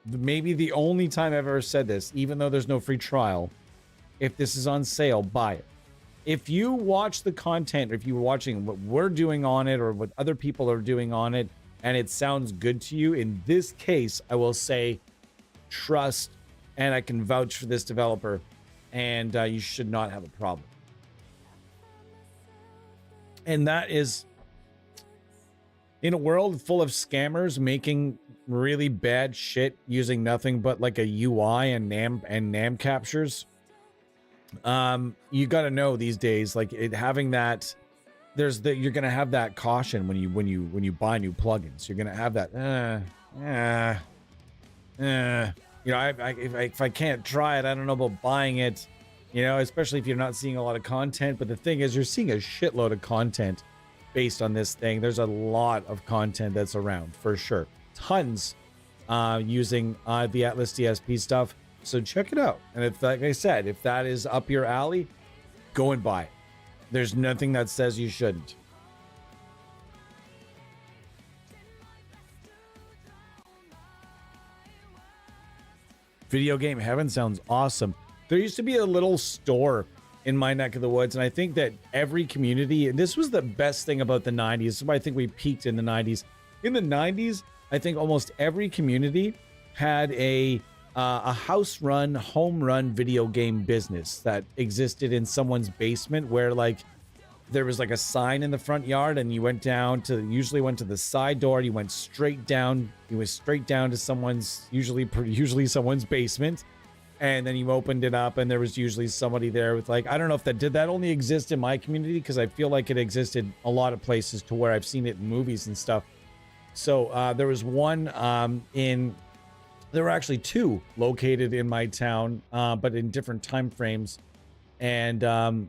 Maybe the only time I've ever said this, even though there's no free trial, if this is on sale, buy it. If you watch the content, or if you're watching what we're doing on it or what other people are doing on it, and it sounds good to you, in this case, I will say trust, and I can vouch for this developer, and you should not have a problem. And that is, in a world full of scammers making really bad shit using nothing but like a UI and NAM captures, you got to know these days, like having that, you're gonna have that caution when you buy new plugins. You're gonna have that you know, if I can't try it, I don't know about buying it, you know, especially if you're not seeing a lot of content. But the thing is, you're seeing a shitload of content based on this thing. There's a lot of content that's around for sure. Tons using the Atlas DSP stuff. So check it out. And if, like I said, if that is up your alley, go and buy it. There's nothing that says you shouldn't. Video Game Heaven sounds awesome. There used to be a little store in my neck of the woods, and I think that every community, and this was the best thing about the 90s. This is why I think we peaked in the 90s. In the 90s, I think almost every community had a house-run, home-run video game business that existed in someone's basement, where like there was like a sign in the front yard, and you went down to, usually went to the side door, you went straight down, to someone's, usually someone's basement, and then you opened it up, and there was usually somebody there with like, I don't know if did that only exist in my community, because I feel like it existed a lot of places to where I've seen it in movies and stuff. So there was one there were actually two located in my town, but in different time frames. And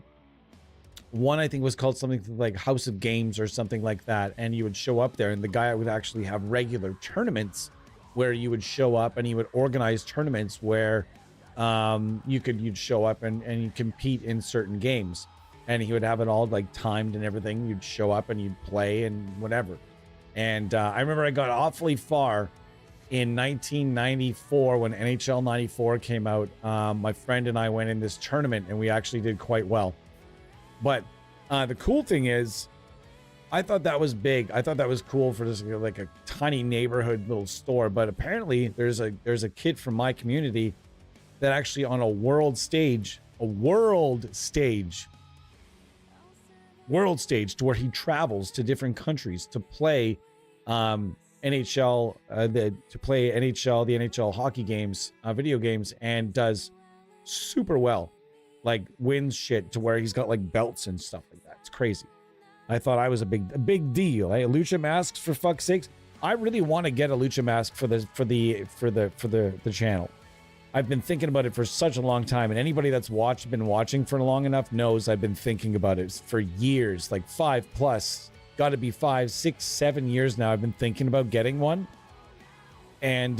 one I think was called something like House of Games or something like that. And you would show up there, and the guy would actually have regular tournaments where you would show up, and he would organize tournaments where you'd show up and you compete in certain games. And he would have it all like timed and everything. You'd show up and you'd play and whatever. And I remember I got awfully far in 1994 when NHL 94 came out. My friend and I went in this tournament, and we actually did quite well. But the cool thing is, I thought that was big. I thought that was cool for just like a tiny neighborhood little store. But apparently there's a kid from my community that actually on a world stage to where he travels to different countries to play NHL, to play NHL, the NHL hockey games, video games, and does super well. Like wins shit to where he's got like belts and stuff like that. It's crazy. I thought I was a big deal. Lucha masks, for fuck's sakes. I really want to get a lucha mask for the channel. I've been thinking about it for such a long time, and anybody that's been watching for long enough knows I've been thinking about it for years, like 5+. Got to be 5, 6, 7 years now. I've been thinking about getting one, and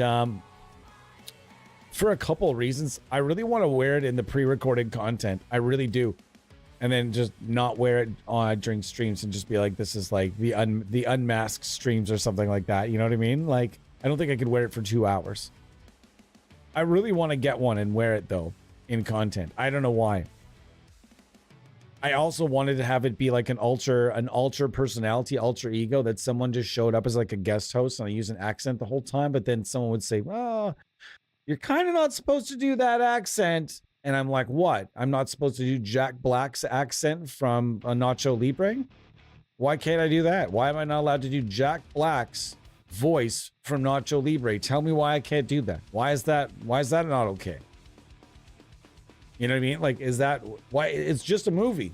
for a couple of reasons. I really want to wear it in the pre-recorded content. I really do. And then just not wear it during streams and just be like, this is like the unmasked streams or something like that. You know what I mean? Like, I don't think I could wear it for 2 hours. I really want to get one and wear it though in content. I don't know why. I also wanted to have it be like an alter personality, alter ego, that someone just showed up as like a guest host and I use an accent the whole time. But then someone would say, well, you're kind of not supposed to do that accent. And I'm like, what? I'm not supposed to do Jack Black's accent from Nacho Libre? Why can't I do that? Why am I not allowed to do Jack Black's voice from Nacho Libre? Tell me why I can't do that. Why is that not okay? You know what I mean? Like, is that why? It's just a movie.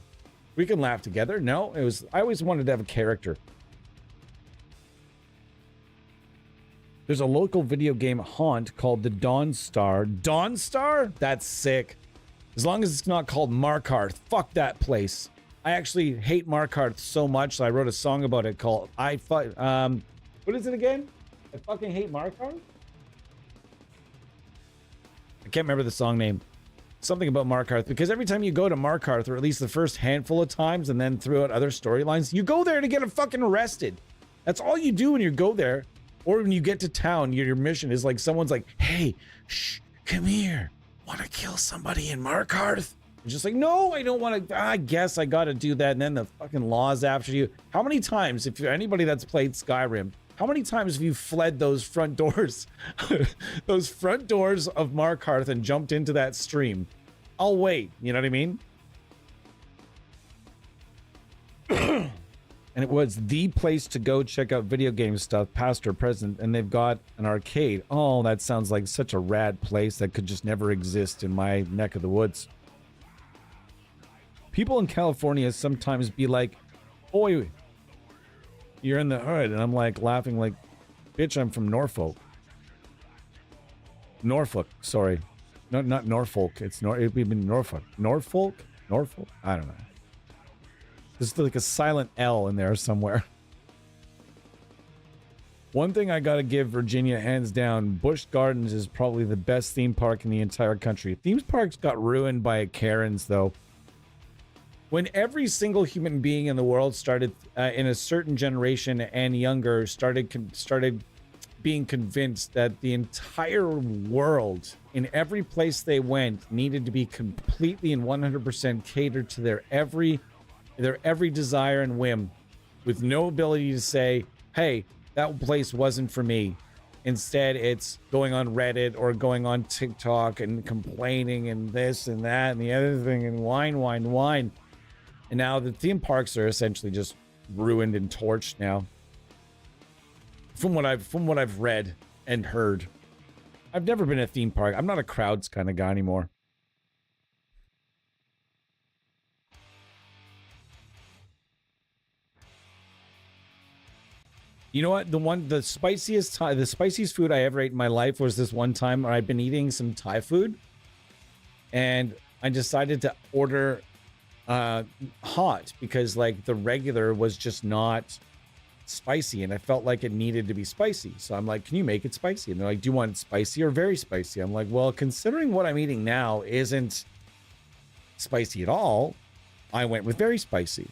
We can laugh together. No, I always wanted to have a character. There's a local video game haunt called the Dawn Star. Dawn Star? That's sick. As long as it's not called Markarth. Fuck that place. I actually hate Markarth so much, so I wrote a song about it called what is it again? I fucking hate Markarth? I can't remember the song name. Something about Markarth, because every time you go to Markarth, or at least the first handful of times, and then throughout other storylines, you go there to get fucking arrested. That's all you do when you go there. Or when you get to town, your mission is like someone's like, hey, shh, come here. Want to kill somebody in Markarth? You're just like, no, I don't want to. I guess I got to do that. And then the fucking law's after you. How many times, if you're anybody that's played Skyrim, how many times have you fled those front doors, those front doors of Markarth and jumped into that stream? I'll wait. You know what I mean? And it was the place to go check out video game stuff, past or present, and they've got an arcade. Oh, that sounds like such a rad place that could just never exist in my neck of the woods. People in California sometimes be like, "Boy, you're in the hood," and I'm like laughing like, "Bitch, I'm from Norfolk." Norfolk, sorry, no, not Norfolk. It's it'd be Norfolk. Norfolk. I don't know. There's like a silent L in there somewhere. One thing I gotta give Virginia hands down, Busch Gardens is probably the best theme park in the entire country. Theme parks got ruined by Karens though. When every single human being in the world started, in a certain generation and younger, started being convinced that the entire world, in every place they went, needed to be completely and 100% catered to their every desire and whim, with no ability to say, hey, that place wasn't for me. Instead, it's going on Reddit or going on TikTok and complaining and this and that and the other thing and whine. And now the theme parks are essentially just ruined and torched now. From what I've read and heard. I've never been at a theme park. I'm not a crowds kind of guy anymore. You know what? The spiciest food I ever ate in my life was this one time where I'd been eating some Thai food, and I decided to order hot because like the regular was just not spicy, and I felt like it needed to be spicy. So I'm like, can you make it spicy? And they're like, do you want it spicy or very spicy? I'm like, well, considering what I'm eating now isn't spicy at all, I went with very spicy.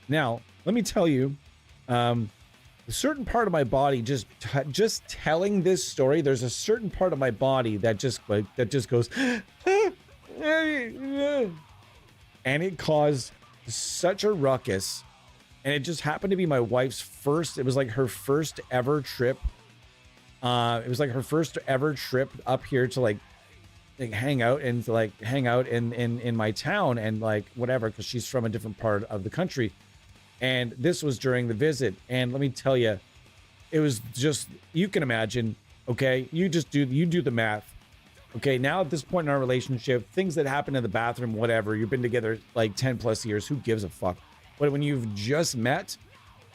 Now, let me tell you, a certain part of my body, just telling this story, there's a certain part of my body that just goes, and it caused such a ruckus. And it just happened to be my wife's it was like her first ever trip. It was like her first ever trip up here to like hang out in my town and like whatever, because she's from a different part of the country. And this was during the visit. And let me tell you, It was just, you can imagine, okay? You do the math. Okay, now at this point in our relationship, things that happen in the bathroom, whatever, you've been together like 10 plus years, who gives a fuck? But when you've just met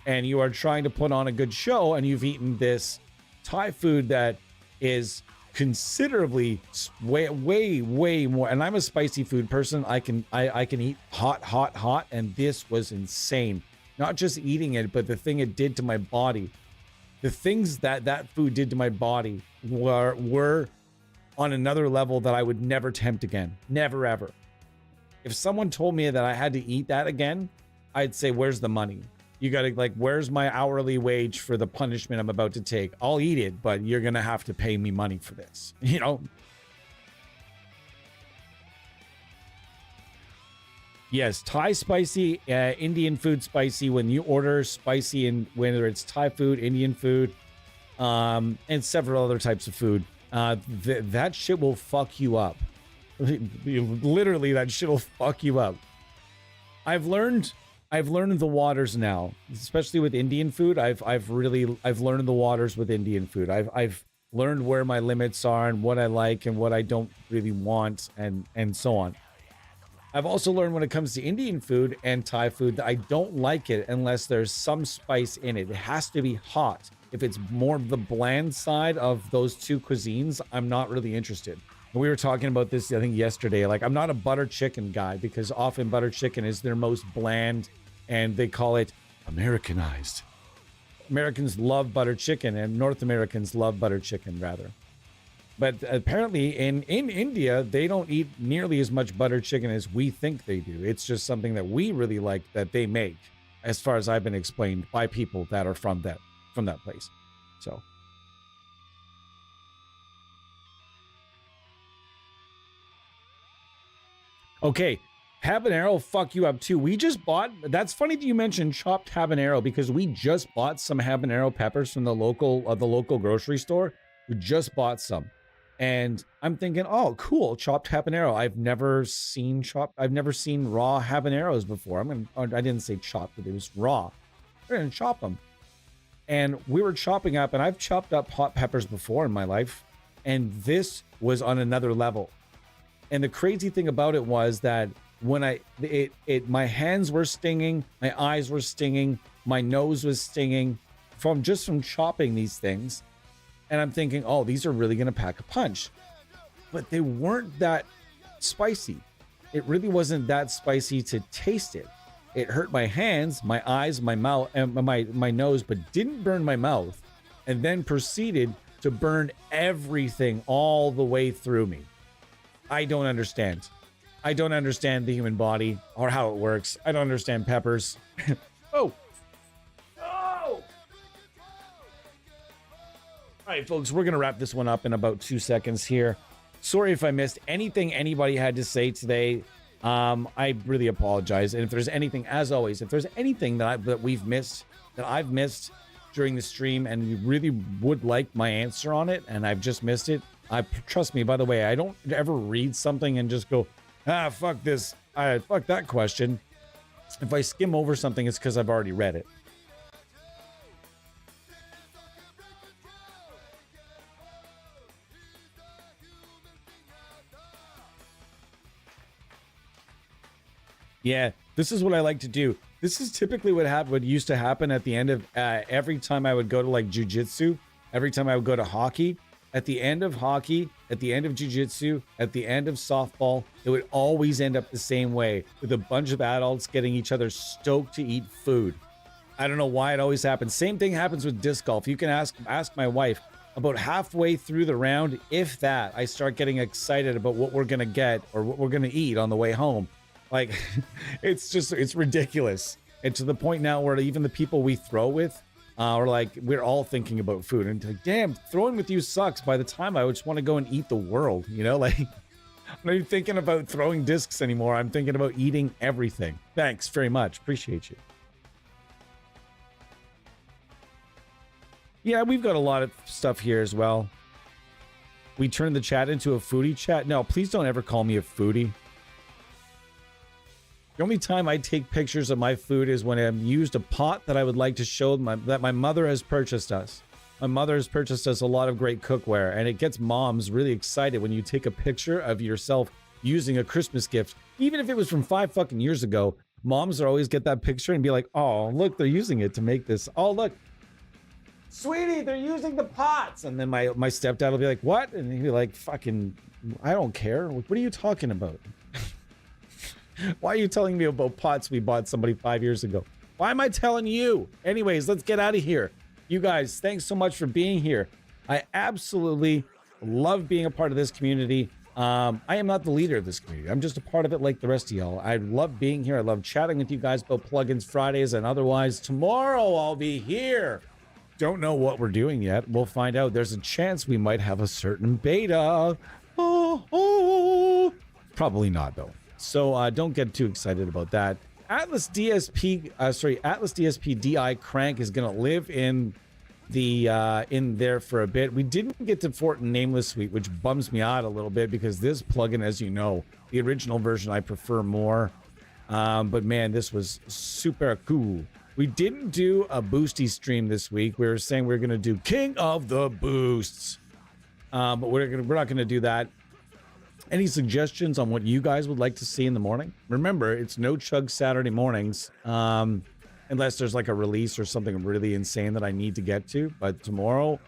and you are trying to put on a good show and you've eaten this Thai food that is considerably way more, and I'm a spicy food person. I can eat hot, and this was insane. Not just eating it, but the thing it did to my body. The things that food did to my body were on another level that I would never tempt again. Never, ever. If someone told me that I had to eat that again, I'd say, where's the money? You gotta, like, where's my hourly wage for the punishment I'm about to take? I'll eat it, but you're gonna have to pay me money for this, you know? Yes, Thai spicy, Indian food spicy. When you order spicy, and whether it's Thai food, Indian food, and several other types of food, that shit will fuck you up. Literally, that shit will fuck you up. I've learned the waters now, especially with Indian food. I've learned the waters with Indian food. I've learned where my limits are and what I like and what I don't really want, and so on. I've also learned when it comes to Indian food and Thai food that I don't like it unless there's some spice in it. It has to be hot. If it's more of the bland side of those two cuisines, I'm not really interested. We were talking about this, I think, yesterday. Like, I'm not a butter chicken guy because often butter chicken is their most bland, and they call it Americanized. Americans love butter chicken, and North Americans love butter chicken, rather. But apparently in India, they don't eat nearly as much butter chicken as we think they do. It's just something that we really like that they make, as far as I've been explained by people that are from that place. So. Okay. Habanero fuck you up too. We just bought, that's funny that you mentioned chopped habanero, because we just bought some habanero peppers from the local grocery store. We just bought some. And I'm thinking, oh, cool, chopped habanero. I've never seen raw habaneros before. I didn't say chopped, but it was raw. We're gonna chop them. And we were chopping up, and I've chopped up hot peppers before in my life, and this was on another level. And the crazy thing about it was that when my hands were stinging, my eyes were stinging, my nose was stinging from chopping these things. And I'm thinking, oh, these are really going to pack a punch. But they weren't that spicy. It really wasn't that spicy to taste it. It hurt my hands, my eyes, my mouth, and my nose, but didn't burn my mouth. And then proceeded to burn everything all the way through me. I don't understand. I don't understand the human body or how it works. I don't understand peppers. Oh. All right, folks, we're going to wrap this one up in about 2 seconds here. Sorry if I missed anything anybody had to say today. I really apologize. And if there's anything, as always, if there's anything that I've missed during the stream and you really would like my answer on it and I've just missed it, trust me, by the way, I don't ever read something and just go, fuck this. Fuck that question. If I skim over something, it's because I've already read it. Yeah, this is what I like to do. This is typically what used to happen at the end of every time I would go to like jujitsu, every time I would go to hockey. At the end of hockey, at the end of jiu-jitsu, at the end of softball, it would always end up the same way, with a bunch of adults getting each other stoked to eat food. I don't know why it always happens. Same thing happens with disc golf. You can ask my wife. About halfway through the round, if that, I start getting excited about what we're going to get or what we're going to eat on the way home. Like, it's ridiculous. And to the point now where even the people we throw with, or like, we're all thinking about food, and like, damn, throwing with you sucks. By the time I just want to go and eat the world, you know, like, I'm not even thinking about throwing discs anymore. I'm thinking about eating everything. Thanks very much. Appreciate you. Yeah, we've got a lot of stuff here as well. We turned the chat into a foodie chat. No, please don't ever call me a foodie. The only time I take pictures of my food is when I've used a pot that I would like to show that my mother has purchased us. My mother has purchased us a lot of great cookware, and it gets moms really excited when you take a picture of yourself using a Christmas gift. Even if it was from 5 fucking years ago, moms will always get that picture and be like, oh, look, they're using it to make this. Oh, look, sweetie, they're using the pots. And then my stepdad will be like, what? And he'll be like, fucking, I don't care. What are you talking about? Why are you telling me about pots we bought somebody 5 years ago? Why am I telling you? Anyways, let's get out of here. You guys, thanks so much for being here. I absolutely love being a part of this community. I am not the leader of this community. I'm just a part of it like the rest of y'all. I love being here. I love chatting with you guys about plugins Fridays and otherwise. Tomorrow I'll be here. Don't know what we're doing yet. We'll find out. There's a chance we might have a certain beta. Probably not though. So don't get too excited about that. Atlas DSP DI crank is gonna live in there for a bit. We didn't get to Fort Nameless Suite, which bums me out a little bit because this plugin, as you know, the original version I prefer more. But man, this was super cool. We didn't do a boosty stream this week. We were saying we were gonna do King of the Boosts, but we're not gonna do that. Any suggestions on what you guys would like to see in the morning? Remember, it's no chug Saturday mornings, unless there's like a release or something really insane that I need to get to. But tomorrow,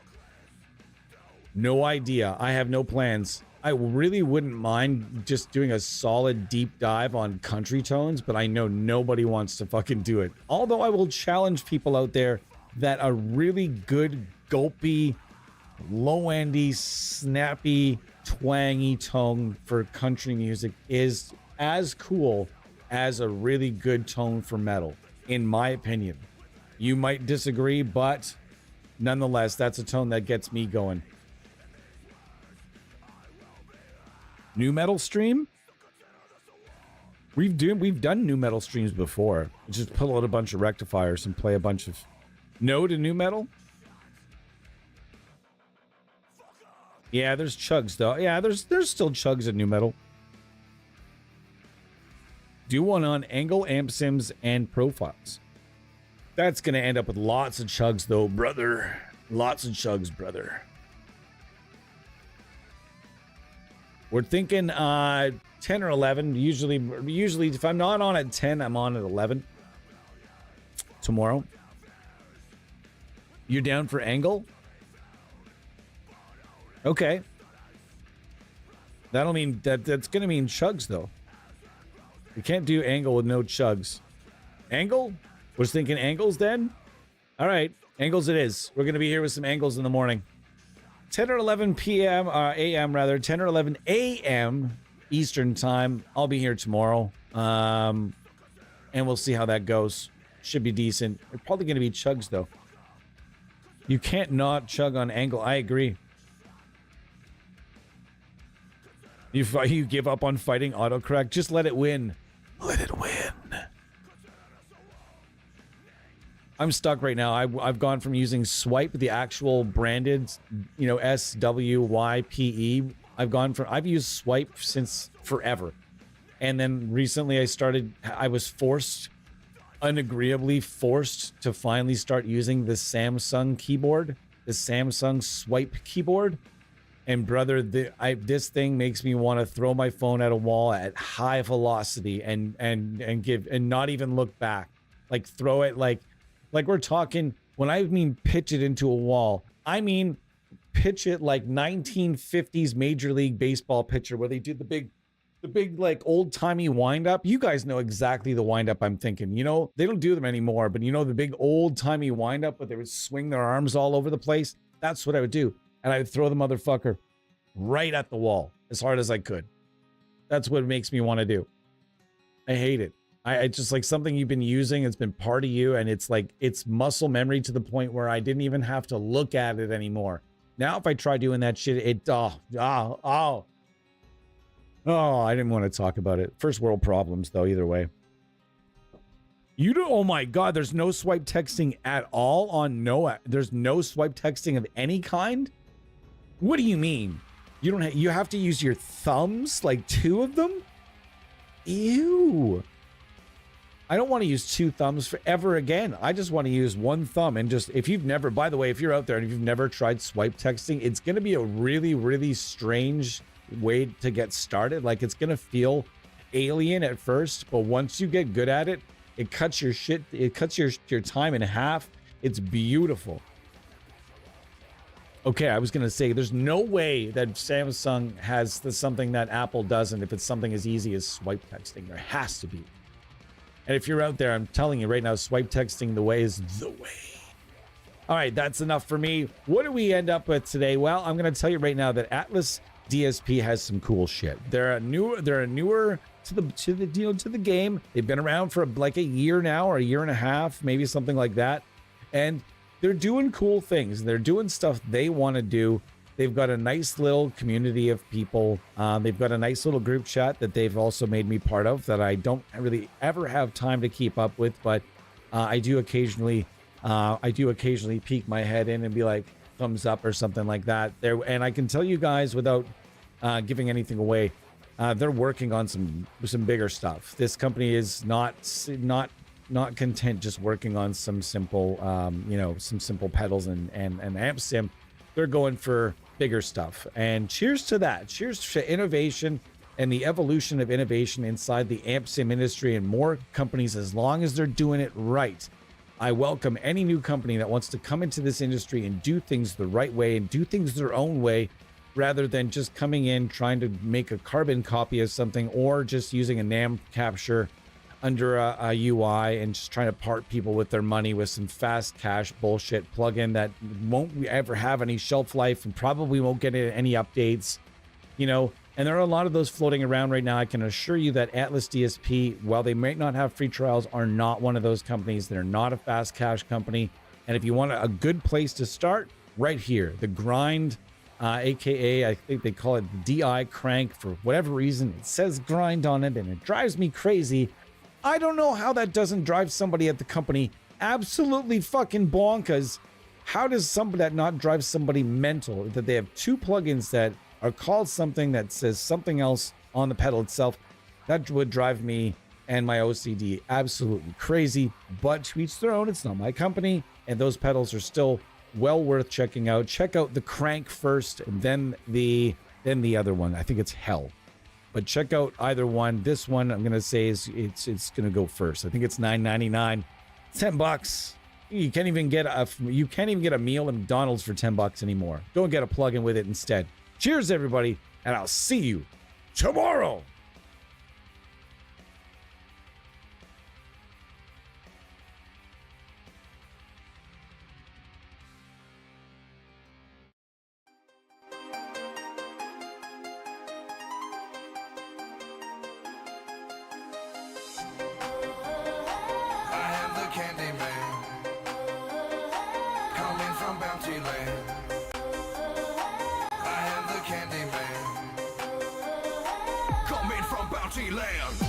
no idea. I have no plans. I really wouldn't mind just doing a solid deep dive on country tones, but I know nobody wants to fucking do it. Although I will challenge people out there that a really good gulpy, low-endy, snappy, twangy tone for country music is as cool as a really good tone for metal, in my opinion. You might disagree, but nonetheless, that's a tone that gets me going. New metal stream? We've done new metal streams before. Just pull out a bunch of rectifiers and play a bunch of no to new metal. Yeah, there's chugs though. Yeah, there's still chugs in new metal. Do one on angle, amp sims, and profiles. That's gonna end up with lots of chugs though, brother. Lots of chugs, brother. We're thinking 10 or 11. Usually if I'm not on at 10, I'm on at 11 tomorrow. You're down for angle? Okay. That'll mean that's gonna mean chugs though. You can't do angle with no chugs. Angle? Was thinking angles then? All right, angles it is. We're gonna be here with some angles in the morning. 10 or 11 p.m. a.m. rather, 10 or 11 a.m. Eastern time. I'll be here tomorrow. And we'll see how that goes. Should be decent. It's probably gonna be chugs though. You can't not chug on angle. I agree. You give up on fighting autocorrect. Just let it win. Let it win. I'm stuck right now. I've gone from using Swipe, the actual branded, SWYPE. I've used Swipe since forever. And then recently I was unagreeably forced to finally start using the Samsung keyboard, the Samsung Swipe keyboard. And brother, this thing makes me want to throw my phone at a wall at high velocity and not even look back. Like throw it like we're talking, when I mean pitch it into a wall, I mean pitch it like 1950s Major League Baseball pitcher where they do the big like old-timey wind-up. You guys know exactly the wind-up I'm thinking. They don't do them anymore, but the big old-timey wind-up where they would swing their arms all over the place. That's what I would do. And I would throw the motherfucker right at the wall as hard as I could. That's what it makes me want to do. I hate it. I just like something you've been using. It's been part of you. And it's like, it's muscle memory to the point where I didn't even have to look at it anymore. Now, if I try doing that shit, I didn't want to talk about it. First world problems though, either way. Oh my God, there's no swipe texting at all on there's no swipe texting of any kind? What do you mean? You have to use your thumbs, like 2 of them? Ew. I don't want to use two thumbs forever again. I just want to use one thumb. And just, if you've never, by the way, if you're out there and if you've never tried swipe texting, it's going to be a really, really strange way to get started. Like, it's going to feel alien at first, but once you get good at it, it cuts your time in half. It's beautiful. Okay, I was going to say, there's no way that Samsung has something that Apple doesn't if it's something as easy as swipe texting. There has to be. And if you're out there, I'm telling you right now, swipe texting the way is the way. All right, that's enough for me. What do we end up with today? Well, I'm going to tell you right now that Atlas DSP has some cool shit. They're newer to the game. They've been around for like a year now, or a year and a half, maybe something like that. And they're doing cool things. They're doing stuff they want to do. They've got a nice little community of people. They've got a nice little group chat that they've also made me part of that I don't really ever have time to keep up with, but I do occasionally peek my head in and be like, thumbs up or something like that. And I can tell you guys without giving anything away, they're working on some bigger stuff. This company is not content just working on some simple pedals and amp sim. They're going for bigger stuff. And cheers to that. Cheers to innovation and the evolution of innovation inside the amp sim industry and more companies, as long as they're doing it right. I welcome any new company that wants to come into this industry and do things the right way and do things their own way, rather than just coming in trying to make a carbon copy of something, or just using a NAM capture under a UI and just trying to part people with their money with some fast cash bullshit plugin that won't ever have any shelf life and probably won't get any updates, and there are a lot of those floating around right now. I can assure you that Atlas DSP, while they might not have free trials, are not one of those companies. They're not a fast cash company. And if you want a good place to start, right here, the Grind, aka I think they call it the DI crank. For whatever reason, it says grind on it and it drives me crazy. I don't know how that doesn't drive somebody at the company absolutely fucking bonkers. How does somebody that not drive somebody mental that they have two plugins that are called something that says something else on the pedal itself? That would drive me and my OCD absolutely crazy, but to each their own. It's not my company, and those pedals are still well worth checking out. Check out the crank first, and then the other one. I think it's Hell. But check out either one. This one I'm gonna say is it's gonna go first. I think it's $9.99, $10. You can't even get a meal at McDonald's for $10 anymore. Go and get a plug-in with it instead. Cheers, everybody, and I'll see you tomorrow. Coming from Bounty Land.